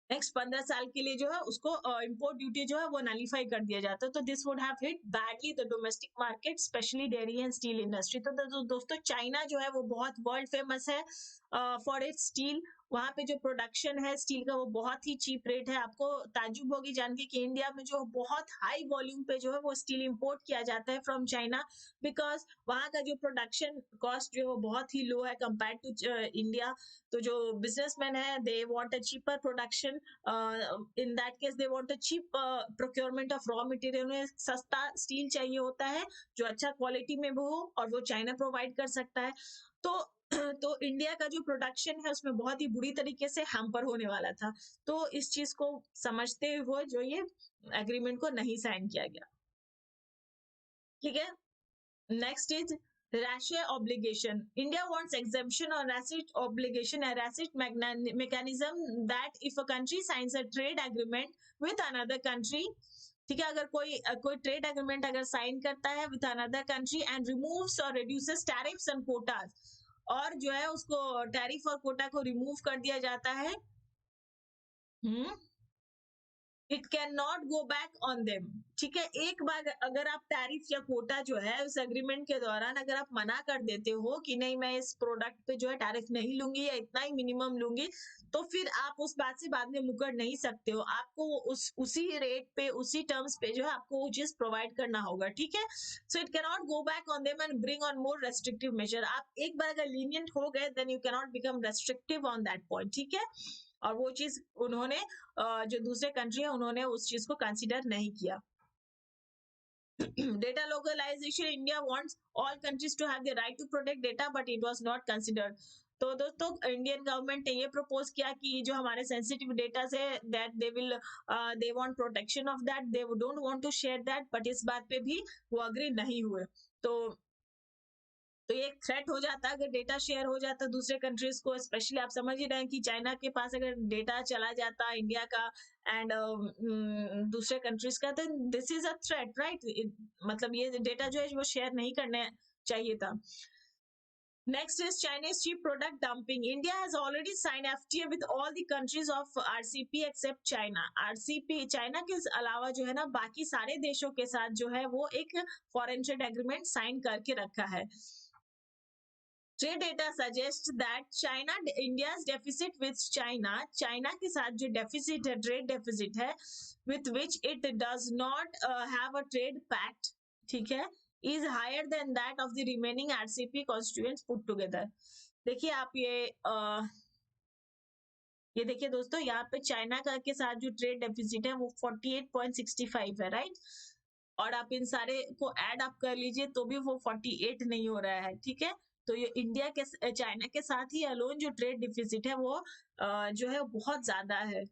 नेक्स्ट 15 साल के लिए जो है उसको इम्पोर्ट ड्यूटी जो है वो नलीफाई कर दिया जाता है। तो this would have hit badly the domestic market specially dairy and steel industry. तो दोस्तों चाइना जो है वो बहुत वर्ल्ड फेमस है फॉर इट्स स्टील। वहां पे जो प्रोडक्शन है स्टील का वो बहुत ही चीप रेट है। आपको ताजुब होगी जान के कि इंडिया में जो बहुत हाई वॉल्यूम पे जो है वो स्टील इंपोर्ट किया जाता है फ्रॉम चाइना, बिकॉज वहां का जो प्रोडक्शन कॉस्ट जो है वो बहुत ही लो है कंपेयर टू इंडिया। तो जो बिजनेसमैन है they want a cheaper production, in that case they want a cheap procurement of raw material. उन्हें सस्ता स्टील चाहिए होता है जो अच्छा क्वालिटी में हो और वो चाइना प्रोवाइड कर सकता है। तो तो इंडिया का जो प्रोडक्शन है उसमें बहुत ही बुरी तरीके से हैम्पर होने वाला था। तो इस चीज को समझते हुए जो ये एग्रीमेंट को नहीं साइन किया गया, ठीक है। Next is ratio obligation. India wants exemption on racist obligation, a racist mechanism that if a country signs a trade agreement with another country, ठीक है, अगर कोई ट्रेड एग्रीमेंट अगर साइन करता है with another country and removes और reduces tariffs and quotas, और जो है उसको टैरिफ और कोटा को रिमूव कर दिया जाता है, it can not go back on them. ठीक है, एक बार अगर आप टैरिफ या कोटा जो है उस एग्रीमेंट के दौरान अगर आप मना कर देते हो कि नहीं मैं इस प्रोडक्ट पे जो है टैरिफ नहीं लूंगी या इतना ही मिनिमम लूंगी, तो फिर आप उस बात से बाद में मुकर नहीं सकते हो। आपको उसी रेट पे उसी टर्म्स पे जो है आपको वो चीज प्रोवाइड करना होगा, ठीक है। So it can not go back on them and bring on more restrictive measure. आप एक बार अगर लीनियंट हो गए then you can not become restrictive on that point, ठीक है। और वो चीज उन्होंने जो दूसरे कंट्री है उन्होंने उस चीज को कंसीडर नहीं किया। Data localization, India wants all countries to have the right to protect data, but it was not considered. तो दोस्तों इंडियन गवर्नमेंट ने ये प्रपोज किया कि जो हमारे सेंसिटिव डेटा है that they want protection of that, they don't want to share that, but इस बात पे भी वो अग्री नहीं हुए। तो ये एक थ्रेट हो जाता है अगर डेटा शेयर हो जाता दूसरे कंट्रीज को। स्पेशली आप समझ ही रहे हैं कि चाइना के पास अगर डेटा चला जाता इंडिया का एंड दूसरे कंट्रीज का, तो this is a threat, right? मतलब ये डेटा जो है वो शेयर नहीं करने चाहिए था। Next is Chinese cheap product dumping. India has already signed FTA with all the countries of RCP except China. RCP China के अलावा जो है ना बाकी सारे देशों के साथ जो है वो एक फॉरेन ट्रेड एग्रीमेंट साइन करके रखा है। Trade data suggest that China India's deficit with China के साथ जो डेफिसिट है ट्रेड डेफिसिट है with which it does not have a trade pact, ठीक है, is higher than that of the remaining RCEP constituents put together. देखिए आप ये देखिए दोस्तों, यहाँ पे चाइना का के साथ जो ट्रेड डेफिसिट है वो 48.65 है, राइट? और आप इन सारे को ऐड अप कर लीजिए तो भी वो 48 नहीं हो रहा है, ठीक है। तो ये इंडिया के चाइना के साथ ही अलोन जो ट्रेड डिफिसिट है वो जो है बहुत ज्यादा है।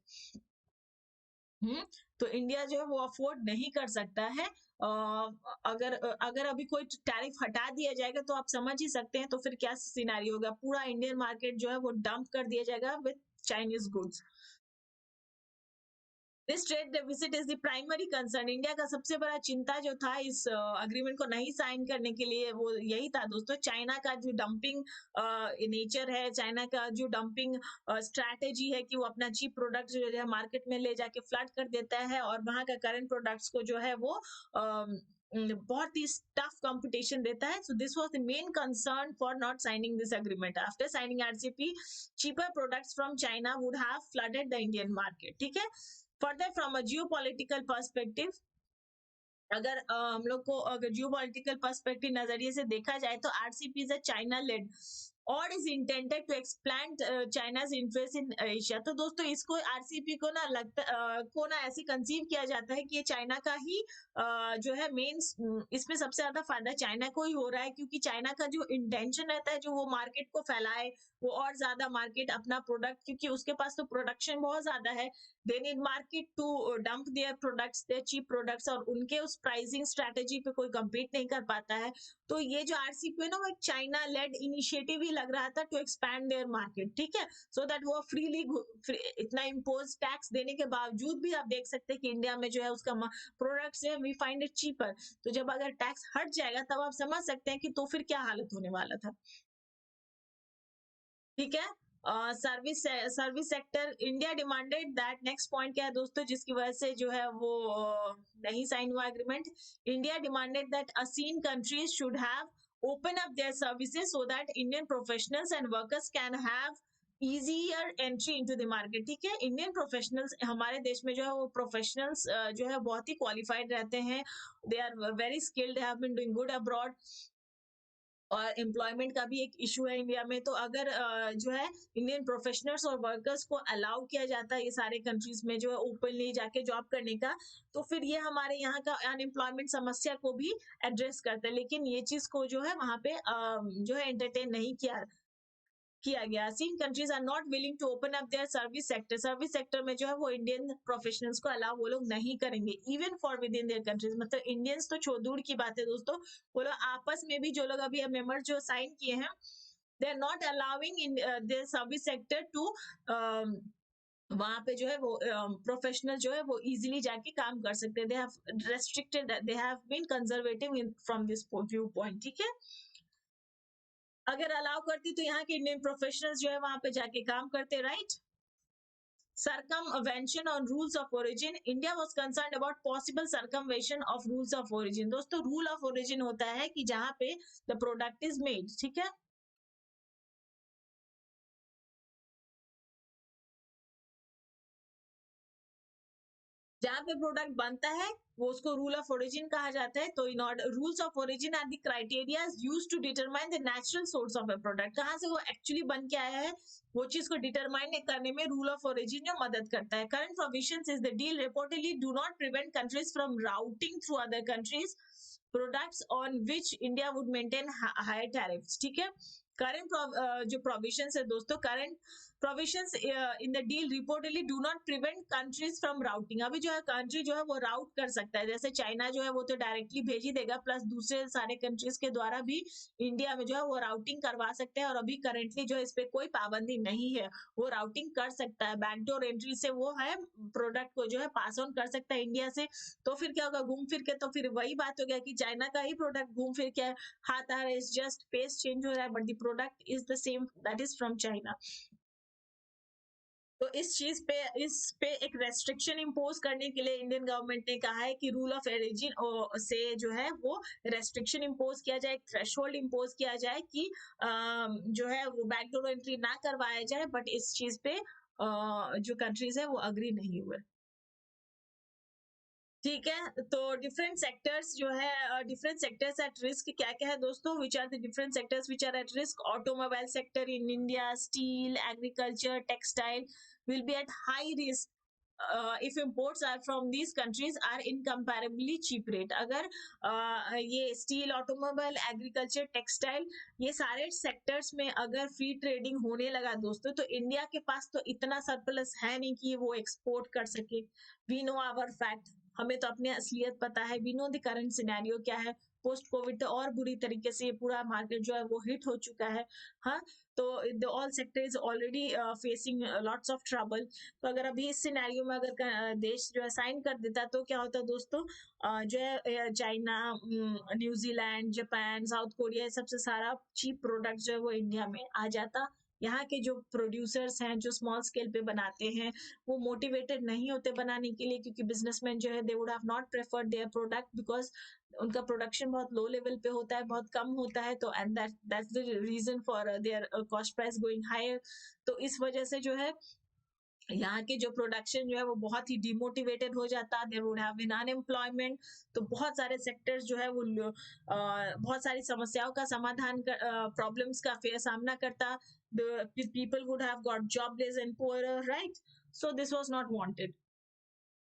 तो इंडिया जो है वो अफोर्ड नहीं कर सकता है। अगर अभी कोई टैरिफ हटा दिया जाएगा तो आप समझ ही सकते हैं तो फिर क्या सिनेरियो होगा। पूरा इंडियन मार्केट जो है वो डंप कर दिया जाएगा with Chinese goods. This trade deficit is the primary concern. India का सबसे बड़ा चिंता जो था इस अग्रीमेंट को नहीं साइन करने के लिए वो यही था दोस्तों, चाइना का जो डंपिंग नेचर है, चाइना का जो डंपिंग स्ट्रैटेजी है कि वो अपना चीप प्रोडक्ट जो है मार्केट में ले जाके फ्लड कर देता है और वहां का करंट प्रोडक्ट्स को जो है वो बहुत ही टफ कंपटीशन देता है। So this was the main concern for not signing this agreement. After signing RCP cheaper products from China would have flooded the Indian market, ठीक है। Further, from a geopolitical perspective, अगर हम लोग को अगर जियो political perspective नजरिए से देखा जाए तो RCEP is a China led और is intended to expand China's interest in Asia. तो दोस्तों इसको आरसीपी को ना लगता को ना ऐसे कंसीव किया जाता है कि ये चाइना का ही जो है मेन, इसमें सबसे ज्यादा फायदा चाइना को ही हो रहा है, क्योंकि चाइना का जो इंटेंशन रहता है जो वो मार्केट को फैलाए, वो और ज्यादा मार्केट अपना प्रोडक्ट, क्योंकि उसके पास तो प्रोडक्शन बहुत ज्यादा है, they need market to dump their products, their cheap products, और उनके उस प्राइसिंग स्ट्रेटेजी पे कोई कम्पीट नहीं कर पाता है। तो ये जो आरसीपी है ना वो एक चाइना लेड इनिशिएटिव ही लग रहा था टू एक्सपैंड देयर मार्केट, ठीक है, सो दैट वो फ्रीली इतना इम्पोज टैक्स देने के बावजूद भी आप देख सकते हैं कि इंडिया में जो है उसका प्रोडक्ट्स है वी फाइंड इट चीपर। तो जब अगर टैक्स हट जाएगा तब आप समझ सकते हैं कि तो फिर क्या हालत होने वाला था, ठीक है। Service sector India demanded that, next point क्या है दोस्तों जिसकी वजह से जो है वो नहीं साइन हुआ agreement. India demanded that ASEAN countries should have open up their services so that Indian professionals and workers can have easier entry into the market, ठीक है। इंडियन प्रोफेशनल्स हमारे देश में जो है वो प्रोफेशनल्स जो है बहुत ही क्वालिफाइड रहते हैं, they are very skilled, they have been doing good abroad, और एम्प्लॉयमेंट का भी एक इशू है इंडिया में। तो अगर जो है इंडियन प्रोफेशनल्स और वर्कर्स को अलाउ किया जाता है ये सारे कंट्रीज में जो है ओपनली जाके जॉब करने का, तो फिर ये हमारे यहाँ का अनएम्प्लॉयमेंट समस्या को भी एड्रेस करता है। लेकिन ये चीज को जो है वहां पे जो है एंटरटेन नहीं किया गया। Seen countries are not willing to open up their service sector में जो है वो इंडियन प्रोफेशनल्स को अलाउ वो लोग नहीं करेंगे, even for with in their countries. मतलब इंडियंस तो दूर की बात है दोस्तों, वो लोग आपस में भी जो लोग अभी मेंबर जो साइन किए हैं, they are not allowing in their service sector to वहां पे जो है वो प्रोफेशनल जो है वो इजीली जाके काम कर सकते हैं। They have restricted, they have been conservative from this view point, ठीक है। अगर अलाउ करती तो यहाँ के इंडियन प्रोफेशनल्स जो है वहां पे जाके काम करते, right. Circumvention on rules of origin, India was concerned about possible circumvention of rules of origin। दोस्तों रूल ऑफ ओरिजिन होता है कि जहां पे द प्रोडक्ट इज मेड, ठीक है। जहां पे प्रोडक्ट बनता है वो उसको रूल ऑफ ओरिजिन कहा जाता है। तो in order rules of origin are the criteria used to determine the natural source of a product, कहाँ से वो एक्चुअली बन के आया है वो चीज को डिटरमाइन करने में रूल ऑफ ओरिजिन जो मदद करता है। Current provisions is the deal reportedly do not prevent countries from routing through other countries products on which India would maintain higher tariffs, ठीक है। करंट जो प्रोविजंस है दोस्तों, current provisions in the deal reportedly do not prevent countries from routing. अभी जो है country जो है वो राउट कर सकता है, जैसे चाइना जो है वो तो डायरेक्टली भेज ही देगा, प्लस दूसरे सारे कंट्रीज के द्वारा भी इंडिया में जो है वो राउटिंग करवा सकते हैं। और अभी करेंटली जो है इस पे कोई पाबंदी नहीं है, वो राउटिंग कर सकता है, बैकडोर एंट्री से वो है प्रोडक्ट को जो है पास ऑन कर सकता है इंडिया से। तो फिर क्या होगा, घूम फिर के तो फिर वही बात हो गया कि चाइना का ही प्रोडक्ट घूम फिर के हाथ आ रहा है, जस्ट पेस चेंज हो रहा है but the product is the same, that is from China. तो इस पे एक रेस्ट्रिक्शन इम्पोज करने के लिए इंडियन गवर्नमेंट ने कहा है कि रूल ऑफ ओरिजिन से जो है वो रेस्ट्रिक्शन इम्पोज किया जाए, थ्रेशोल्ड इम्पोज किया जाए कि जो है वो बैकडोर एंट्री ना करवाया जाए, बट इस चीज पे जो कंट्रीज है वो अग्री नहीं हुए, ठीक है। तो डिफरेंट सेक्टर्स जो है, डिफरेंट सेक्टर्स एट रिस्क क्या क्या है दोस्तों, which are the different sectors which are at risk. Automobile sector in India, steel, agriculture, textile will be at high risk if imports are from these countries are incomparably cheap rate। अगर ये steel, automobile, agriculture, textile, ये सारे sectors में अगर free trading होने लगा दोस्तों, तो इंडिया के पास तो इतना सरप्लस है नहीं कि वो एक्सपोर्ट कर सके। वी नो आवर फैक्ट, हमें तो अपनी असलियत पता है, we know the current scenario क्या है। पोस्ट कोविड तो और बुरी तरीके से ये पूरा मार्केट जो है वो हिट हो चुका है, हाँ। तो the all sector is already facing lots of trouble. तो अगर अभी इस सिनेरियो में अगर देश जो है साइन कर देता तो क्या होता दोस्तों, जो है China, New Zealand, Japan, South Korea, सबसे सारा चीप प्रोडक्ट जो है वो इंडिया में आ जाता। यहाँ के जो प्रोड्यूसर्स हैं जो स्मॉल स्केल पे बनाते हैं वो मोटिवेटेड नहीं होते बनाने के लिए, क्योंकि बिजनेसमैन जो है they would have not preferred their product because उनका प्रोडक्शन बहुत लो लेवल पे होता है, बहुत कम होता है। तो and that's the reason for their cost price going higher. तो इस वजह से जो है यहाँ के जो प्रोडक्शन जो है वो बहुत ही डिमोटिवेटेड हो जाता, there would have been unemployment. तो बहुत सारे सेक्टर्स जो है वो बहुत सारी समस्याओं का समाधान प्रॉब्लम्स का सामना करता। The people would have got jobless and poor, right? So this was not wanted.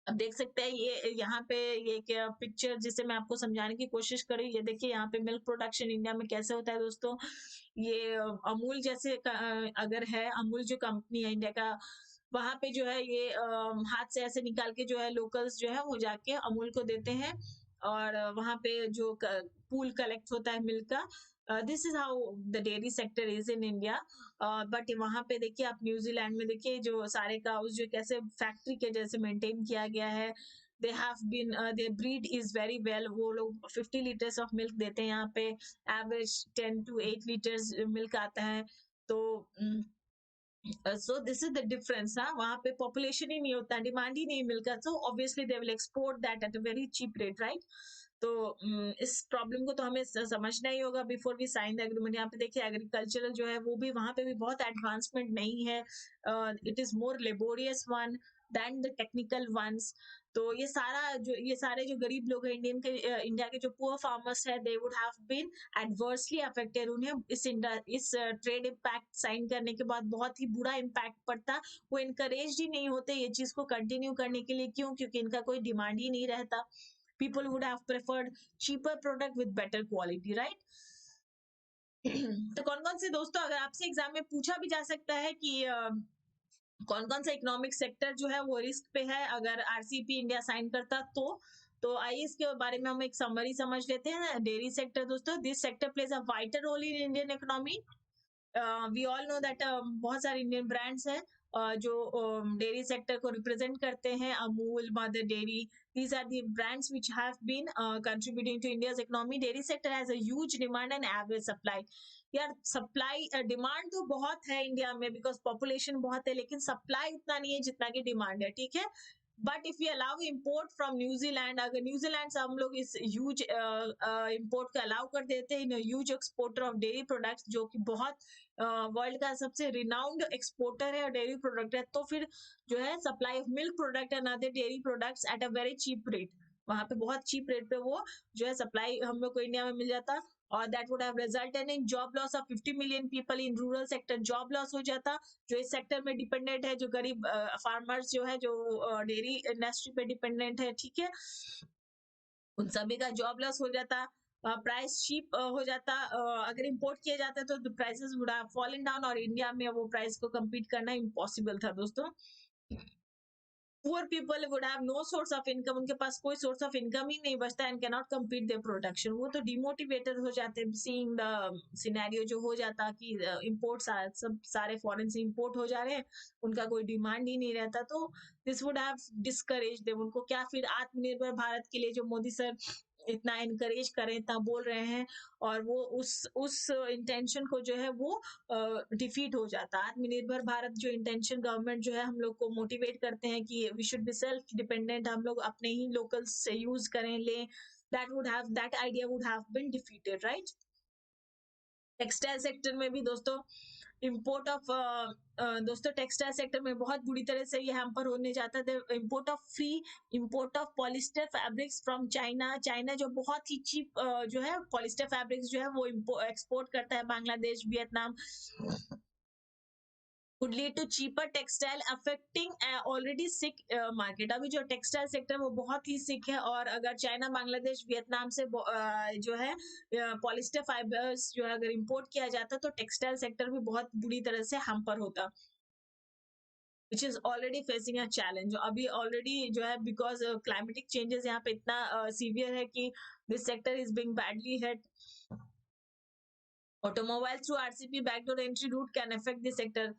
अब देख सकते हैं ये यहाँ पे ये क्या पिक्चर जिसे मैं आपको समझाने की कोशिश करी, ये देखिए यहाँ पे मिल्क प्रोडक्शन इंडिया में कैसे होता है दोस्तों। ये अमूल जैसे अगर है, अमूल जो कंपनी है इंडिया का, वहां पे जो है ये हाथ से ऐसे निकाल के जो है लोकल्स जो है वो जाके अमूल को देते हैं, और वहां पे जो पूल कलेक्ट होता है मिल्क का। This is how the dairy sector is in India. But वहां पे देखिए आप न्यूजीलैंड में देखिए जो सारे काउस जो कैसे फैक्ट्री के जैसे मेंटेन किया गया है। They have been their breed is very well. वो लोग 50 लीटर्स ऑफ मिल्क देते हैं यहाँ पे, एवरेज 10 to 8 लीटर्स मिल्क आता है। तो so this is the difference. हाँ, वहां पे पॉपुलेशन ही नहीं होता, डिमांड ही नहीं मिलता, so obviously they will export that at a very cheap rate, right? तो इस प्रॉब्लम को तो हमें समझना ही होगा before we sign the agreement. यहाँ पे देखिए एग्रीकल्चरल जो है वो भी वहां पे भी बहुत एडवांसमेंट नहीं है। It is more laborious one than the technical ones. तो ये सारे जो गरीब लोग हैं इंडिया के जो पुअर फार्मर्स है, they would have been adversely affected. उन्हें इस ट्रेड इम्पैक्ट साइन करने के बाद बहुत ही बुरा इम्पैक्ट पड़ता। वो इनकरेज ही नहीं होते ये चीज को कंटिन्यू करने के लिए। क्यों? क्योंकि इनका कोई डिमांड ही नहीं रहता। people would have preferred cheaper product with better quality, right? तो कौन कौन से दोस्तों, अगर आपसे एग्जाम में पूछा भी जा सकता है कि कौन कौन सा इकोनॉमिक सेक्टर जो है वो रिस्क पे है अगर आरसीपी इंडिया साइन करता, तो आइए इसके बारे में हम एक समरी समझ लेते हैं। डेयरी सेक्टर दोस्तों, this sector plays a vital role in Indian economy. We all know that बहुत सारे इंडियन ब्रांड्स हैं जो डेयरी सेक्टर को रिप्रेजेंट करते हैं। Amul, mother dairy, these are the brands which have been contributing to India's economy. Dairy sector has a huge demand and average supply. यार supply demand तो बहुत है इंडिया में बिकॉज पॉपुलेशन बहुत है, लेकिन सप्लाई उतना नहीं है जितना की डिमांड है, ठीक है? But if you allow import from New Zealand, अगर न्यूजीलैंड से हम लोग इस ह्यूज इम्पोर्ट को अलाउ कर देते हैं, huge exporter of dairy products, जो कि बहुत वर्ल्ड का सबसे रिनाउंड एक्सपोर्टर है और डेयरी प्रोडक्ट है, तो फिर जो है supply of milk product and other dairy products at a very cheap rate, वहां पे बहुत चीप रेट पे वो जो है सप्लाई हम लोग को इंडिया में मिल जाता। और that would have resulted in job loss of 50 million people in rural sector. Job loss हो जाता जो इस सेक्टर में डिपेंडेंट है, जो गरीब फार्मर्स जो है, जो डेयरी इंडस्ट्री पे डिपेंडेंट है, ठीक है? उन सभी का जॉब लॉस हो जाता, प्राइस चीप हो जाता। अगर इंपोर्ट किया जाता तो the prices would have fallen down, और इंडिया में वो प्राइस को कम्पीट करना इम्पॉसिबल था दोस्तों। Poor people would have no source of income, उनके पास कोई सोर्स ऑफ इनकम ही नहीं बचता, and can not compete their production. वो तो डिमोटिवेटेड हो जाते हैं सीइंग द सिनेरियो जो हो जाता कि इंपोर्ट सब सारे फॉरेन से इंपोर्ट हो जा रहे हैं, उनका कोई डिमांड ही नहीं रहता। तो this would have discourage them. उनको क्या फिर आत्मनिर्भर भारत के लिए जो मोदी सर इतना एनकरेज करें, इतना बोल रहे हैं, और वो उस इंटेंशन को जो है वो डिफीट हो जाता। आत्मनिर्भर भारत जो इंटेंशन गवर्नमेंट जो है हम लोग को मोटिवेट करते हैं कि we should be self dependent, हम लोग अपने ही लोकल से यूज करें, लें, that idea would have been defeated, right? Textile sector में भी दोस्तों इम्पोर्ट ऑफ दोस्तों टेक्सटाइल सेक्टर में बहुत बुरी तरह से ये हैम्पर होने जाता है। Import of polyester fabrics from China. China जो बहुत ही चीप जो है पॉलिस्टर फैब्रिक्स जो है वो एक्सपोर्ट करता है Bangladesh, Vietnam, would lead to cheaper textile affecting already sick market। अभी जो टेक्सटाइल सेक्टर वो बहुत ही सिक है, और अगर चाइना, बांग्लादेश, वियतनाम से जो है पॉलिस्टर फाइबर्स जो है अगर इंपोर्ट किया जाता तो टेक्सटाइल सेक्टर भी बहुत बुरी तरह से हैम्पर होता, which is already facing a challenge। अभी ऑलरेडी जो है बिकॉज क्लाइमेटिक चेंजेस यहाँ पे इतना सीवियर है कि this sector is being badly hit. Automobile through RCEP backdoor entry route can affect this sector.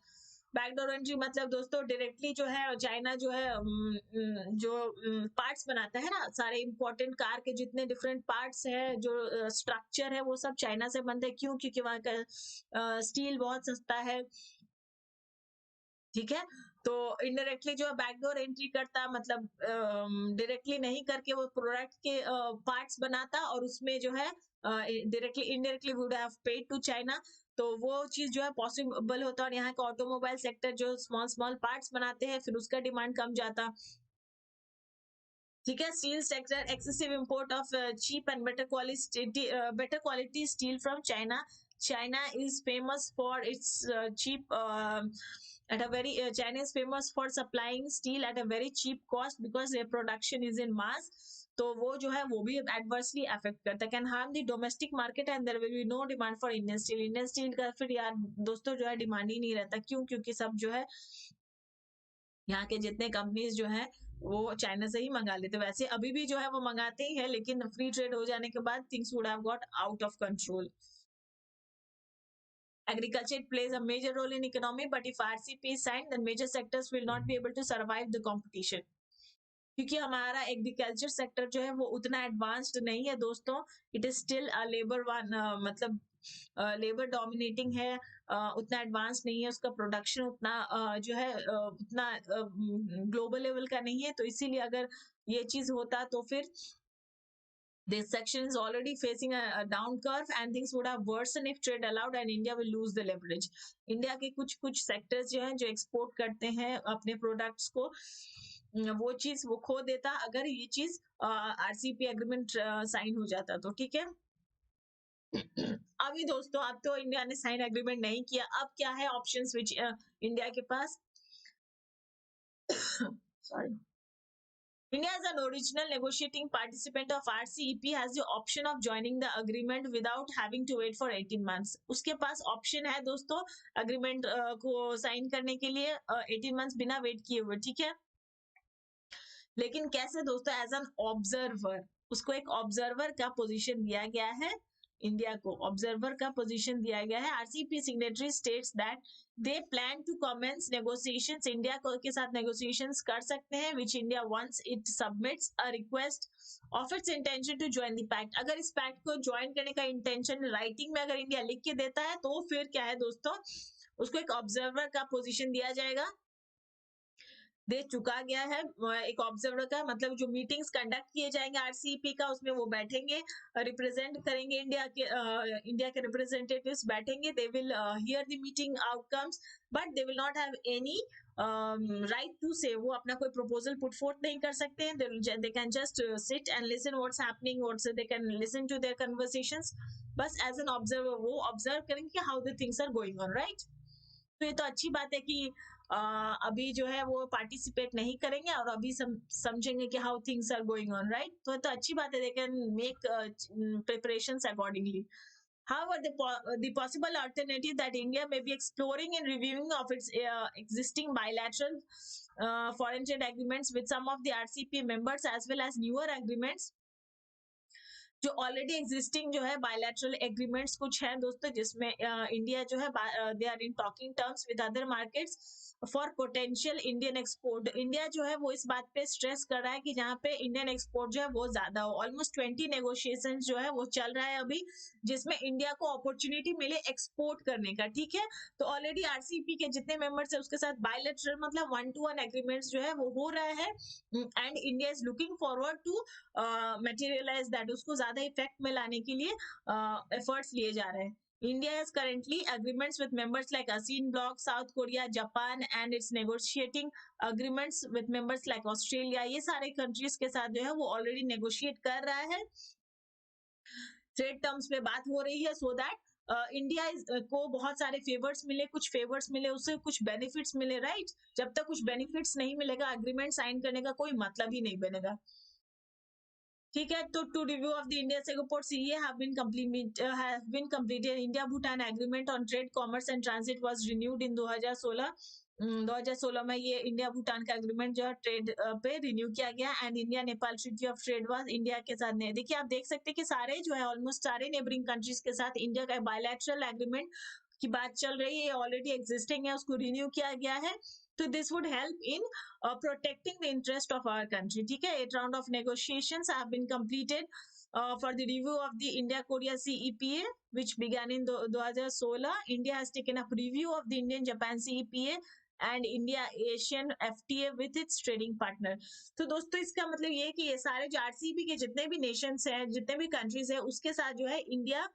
Backdoor entry मतलब दोस्तों डायरेक्टली जो है चाइना जो है जो पार्ट्स बनाता है ना, सारे इंपॉर्टेंट कार के जितने डिफरेंट पार्ट्स है, जो स्ट्रक्चर है, वो सब चाइना से बनता है। क्यों? क्योंकि वहां का स्टील बहुत सस्ता है, ठीक है? तो इनडायरेक्टली जो है बैकडोर एंट्री करता, मतलब डायरेक्टली नहीं करके वो प्रोडक्ट के पार्ट्स बनाता, और उसमें जो है directly indirectly would have paid to China. तो वो चीज जो है पॉसिबल होता और यहाँ का ऑटोमोबाइल सेक्टर जो स्मॉल स्मॉल पार्ट्स बनाते हैं फिर उसका डिमांड कम जाता। ठीक है, steel sector excessive import of cheap and better quality steel from China. China is famous for its cheap at a very China is famous for supplying steel at a very cheap cost because their production is in mass. तो वो जो है वो भी adversely affect करता है, can harm the domestic market and there will be no demand for Indian steel. Indian steel का फिर यार दोस्तों जो है डिमांड ही नहीं रहता, क्यों? क्योंकि सब जो है यहाँ के जितने कंपनीज जो है वो चाइना से ही मंगा लेते, वैसे अभी भी जो है वो मंगाते ही है, लेकिन फ्री ट्रेड हो जाने के बाद things would have got out of control. Agriculture plays a major role in economy, but if RCP is signed, then major sectors will not be able to survive the competition. क्योंकि हमारा agriculture sector जो है वो उतना advanced नहीं है दोस्तों, it is still a labour one, मतलब लेबर डोमिनेटिंग है, उतना एडवांस नहीं है, उसका प्रोडक्शन उतना जो है उतना ग्लोबल लेवल का नहीं है, तो इसीलिए अगर ये चीज होता तो फिर this section is already facing a down curve and things would have worsened if trade allowed and India will lose the leverage. India के कुछ सेक्टर्स जो हैं जो एक्सपोर्ट करते हैं अपने प्रोडक्ट्स को, वो चीज वो खो देता अगर ये चीज आरसीपी एग्रीमेंट साइन हो जाता तो। ठीक है, अभी दोस्तों अब तो इंडिया ने साइन एग्रीमेंट नहीं किया, अब क्या है ऑप्शंस विच इंडिया के पास sorry India as an original negotiating participant of RCEP has the option of joining the agreement without having to wait for 18 months. उसके पास ऑप्शन है दोस्तों अग्रीमेंट को साइन करने के लिए 18 मंथ्स बिना वेट किए हुए। ठीक है, लेकिन कैसे दोस्तों? एज एन ऑब्जर्वर, उसको एक ऑब्जर्वर का पोजीशन दिया गया है, इंडिया को ऑब्जर्वर का पोजीशन दिया गया है। RCEP signatory states that they plan to commence negotiations, India के साथ नेगोशिएशंस कर सकते हैं, which India once it submits a request of its intention to join the pact. अगर इस पैक्ट को ज्वाइन करने का इंटेंशन राइटिंग में अगर इंडिया लिख के देता है तो फिर क्या है दोस्तों, उसको एक ऑब्जर्वर का पोजीशन दिया जाएगा, दे चुका गया है एक ऑब्जर्वर का, मतलब जो मीटिंग्स कंडक्ट किए जाएंगे आरसीईपी का उसमें वो बैठेंगे, रिप्रेजेंट करेंगे इंडिया के रिप्रेजेंटेटिव्स बैठेंगे, they will hear the meeting outcomes but they will not have any right to say, वो अपना कोई प्रपोजल पुट फोर्थ नहीं कर सकते हैं, they can just sit and listen what's happening, what's they can listen to their conversations, बस as an observer वो observe करेंगे कि how the things are going on, right. तो ये तो अच्छी बात है कि अभी जो है वो पार्टिसिपेट नहीं करेंगे और अभी समझेंगे कि how things are going on, right. तो अच्छी बात है, they can make preparations accordingly. However, the possible alternative that India may be exploring in reviewing of its existing bilateral foreign trade agreements with some of the RCP members as well as newer agreements, जो already existing जो है bilateral agreements कुछ है दोस्तों, जिसमें India जो है they are in talking terms with other markets for potential Indian export. India जो है वो इस बात पे स्ट्रेस कर रहा है कि जहाँ पे इंडियन एक्सपोर्ट जो है वो ज्यादा हो। ऑलमोस्ट 20 नेगोशिएशन जो है वो चल रहा है अभी, जिसमें इंडिया को अपॉर्चुनिटी मिले एक्सपोर्ट करने का। ठीक है, तो ऑलरेडी आरसीपी के जितने मेंबर्स है उसके साथ बायलैटरल मतलब 1-to-1 एग्रीमेंट्स जो है वो हो रहा है and India is looking forward to materialize that, उसको ज्यादा इफेक्ट में लाने के लिए एफर्ट्स लिए जा रहे हैं। India has currently agreements with members like ASEAN bloc, South Korea, Japan and it's negotiating agreements with members like Australia। ये सारे countries के साथ जो है वो already negotiate कर रहा है, ट्रेड टर्म्स पे बात हो रही है, सो दैट इंडिया को बहुत सारे फेवर्स मिले, कुछ फेवर्स मिले, उससे कुछ बेनिफिट्स मिले, राइट। जब तक कुछ बेनिफिट्स नहीं मिलेगा एग्रीमेंट साइन करने का कोई मतलब ही नहीं बनेगा। ठीक है, तो to review of the India Singapore CEA have been completed. India Bhutan agreement on trade commerce and transit was renewed in 2016 में ये इंडिया भूटान का एग्रीमेंट जो है ट्रेड पे रिन्यू किया गया and India Nepal treaty of trade was India के साथ नहीं। देखिए आप देख सकते हैं कि सारे जो है ऑलमोस्ट सारे नेबरिंग कंट्रीज के साथ इंडिया का बायलैटरल एग्रीमेंट की बात चल रही है, ऑलरेडी एग्जिस्टिंग है, उसको रिन्यू किया गया है। So this would help in protecting the interest of our country. ठीक है, 8 round of negotiations have been completed for the review of the India-Korea CEPA, which began in 2016. India has taken up review of the Indian-Japan CEPA and India-Asian FTA with its trading partner. तो दोस्तों इसका मतलब ये है कि ये सारे जो RCEP के जितने भी नेशंस हैं, जितने भी कंट्रीज हैं, उसके साथ जो है इंडिया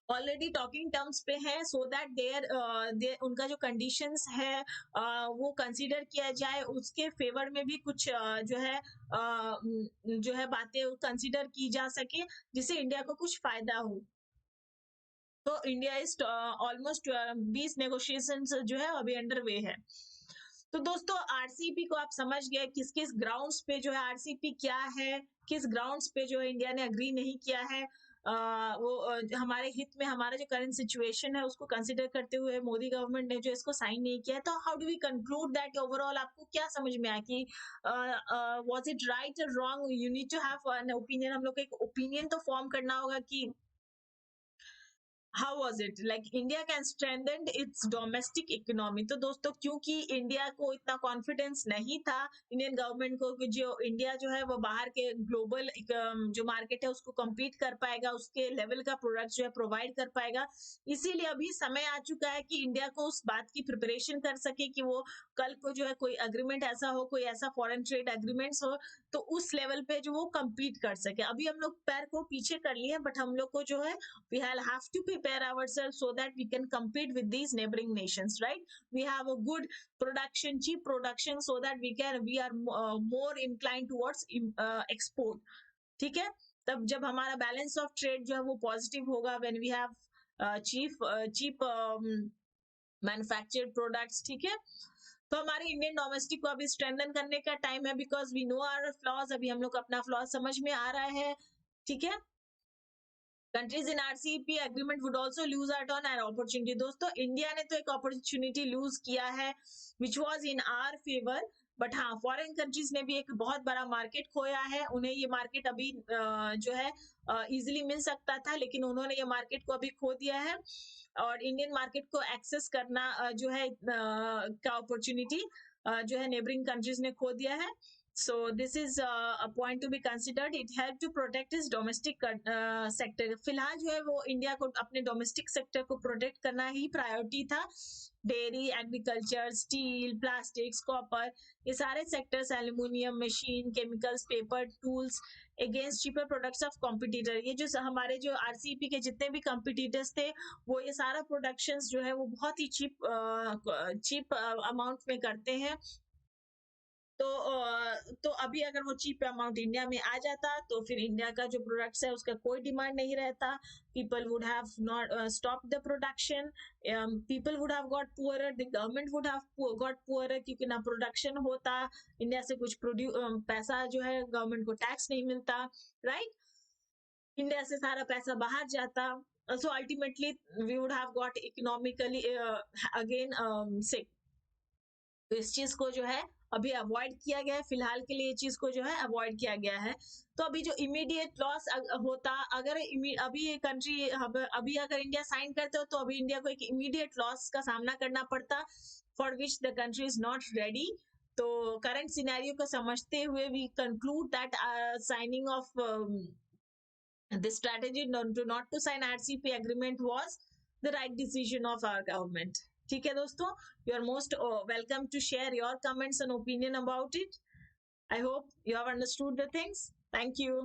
ऑलरेडी टॉकिंग टर्म्स पे है, सो दैट उनका जो कंडीशंस है वो कंसीडर किया जाए, उसके फेवर में भी कुछ जो है बातें कंसीडर की जा सके, जिससे इंडिया को कुछ फायदा हो। तो इंडिया इज ऑलमोस्ट 20 नेगोशिएशंस जो है अभी अंडर वे है। तो दोस्तों आरसीपी को आप समझ गए किस किस ग्राउंड्स पे जो है आरसीपी क्या है, किस ग्राउंड्स पे जो है इंडिया ने अग्री नहीं किया है। हमारे हित में हमारा जो करंट सिचुएशन है उसको कंसिडर करते हुए मोदी गवर्नमेंट ने जो इसको साइन नहीं किया है। तो how do we conclude that overall आपको क्या समझ में आया कि वाज इट राइट और wrong? You need to have an opinion. हम लोग को एक ओपिनियन तो फॉर्म करना होगा कि how was it like India can strengthen it's domestic economy. तो दोस्तों क्योंकि इंडिया को इतना कॉन्फिडेंस नहीं था, इंडियन गवर्नमेंट को, कि जो इंडिया जो है वो बाहर के ग्लोबल जो मार्केट है उसको compete कर पाएगा, उसके लेवल का प्रोडक्ट जो है प्रोवाइड कर पाएगा। इसीलिए अभी समय आ चुका है कि इंडिया को उस बात की प्रिपरेशन कर सके कि वो कल को जो है कोई अग्रीमेंट ऐसा हो, कोई ऐसा फॉरेन ट्रेड एग्रीमेंट्स हो, तो उस लेवल पे जो वो compete कर सके। अभी हम लोग पैर को पीछे कर लिए, बट हम लोग को जो है we have to prepare ourselves so that we can compete with these neighboring nations, right? We have a good production, cheap production, so that we are more inclined towards export. ठीक है, तब जब हमारा बैलेंस ऑफ ट्रेड जो है वो positive होगा, when we have cheap manufactured products. ठीक है, तो हमारे इंडियन डोमेस्टिक को अभी स्ट्रेंथन करने का टाइम है, because we know our flaws. अभी हम लोग अपना फ्लॉज समझ में आ रहा है। ठीक है, countries in RCEP agreement would also lose out on an opportunity. दोस्तों इंडिया ने तो एक अपॉर्चुनिटी लूज किया है which was in our favour, but हाँ फॉरेन कंट्रीज ने भी एक बहुत बड़ा मार्केट खोया है। उन्हें ये मार्केट अभी जो है इजीली मिल सकता था, लेकिन उन्होंने ये मार्केट को अभी खो दिया है, और इंडियन मार्केट को एक्सेस करना जो है का अपॉर्चुनिटी जो है नेबरिंग कंट्रीज ने खो दिया है। So this is a point to be considered. It helped to protect its domestic sector. फिलहाल जो है वो इंडिया को अपने डोमेस्टिक सेक्टर को प्रोटेक्ट करना ही प्रायोरिटी था। Dairy, agriculture, steel, plastics, copper, ये सारे sectors, aluminium, machine, chemicals, paper, tools against cheaper products of competitor. ये जो हमारे जो आरसीपी के जितने भी कॉम्पिटिटर्स थे, वो ये सारा प्रोडक्शंस जो है वो बहुत ही चीप अमाउंट में करते हैं। तो अभी अगर वो चीप अमाउंट इंडिया में आ जाता तो फिर इंडिया का जो प्रोडक्ट्स है उसका कोई डिमांड नहीं रहता। People would have not stop the production, people would have got poorer, the government would have got poorer, क्योंकि ना प्रोडक्शन होता, इंडिया से कुछ पैसा जो है गवर्नमेंट को टैक्स नहीं मिलता, राइट? इंडिया से सारा पैसा बाहर जाता। So ultimately we would have got economically again sick. तो इस चीज को जो है अभी अवॉइड किया गया है, फिलहाल के लिए चीज को जो है अवॉइड किया गया है। तो अभी जो इमीडिएट लॉस होता, अगर अभी ये कंट्री अभी अगर इंडिया साइन करते हो तो अभी इंडिया को एक इमीडिएट लॉस का सामना करना पड़ता, for which the country is not ready. तो करंट सिनेरियो को समझते हुए we conclude that signing of this strategy not to sign RCP agreement was the right decision of our government. ठीक है दोस्तों, you are most welcome to share your comments and opinion about it. I hope you have understood the things. Thank you.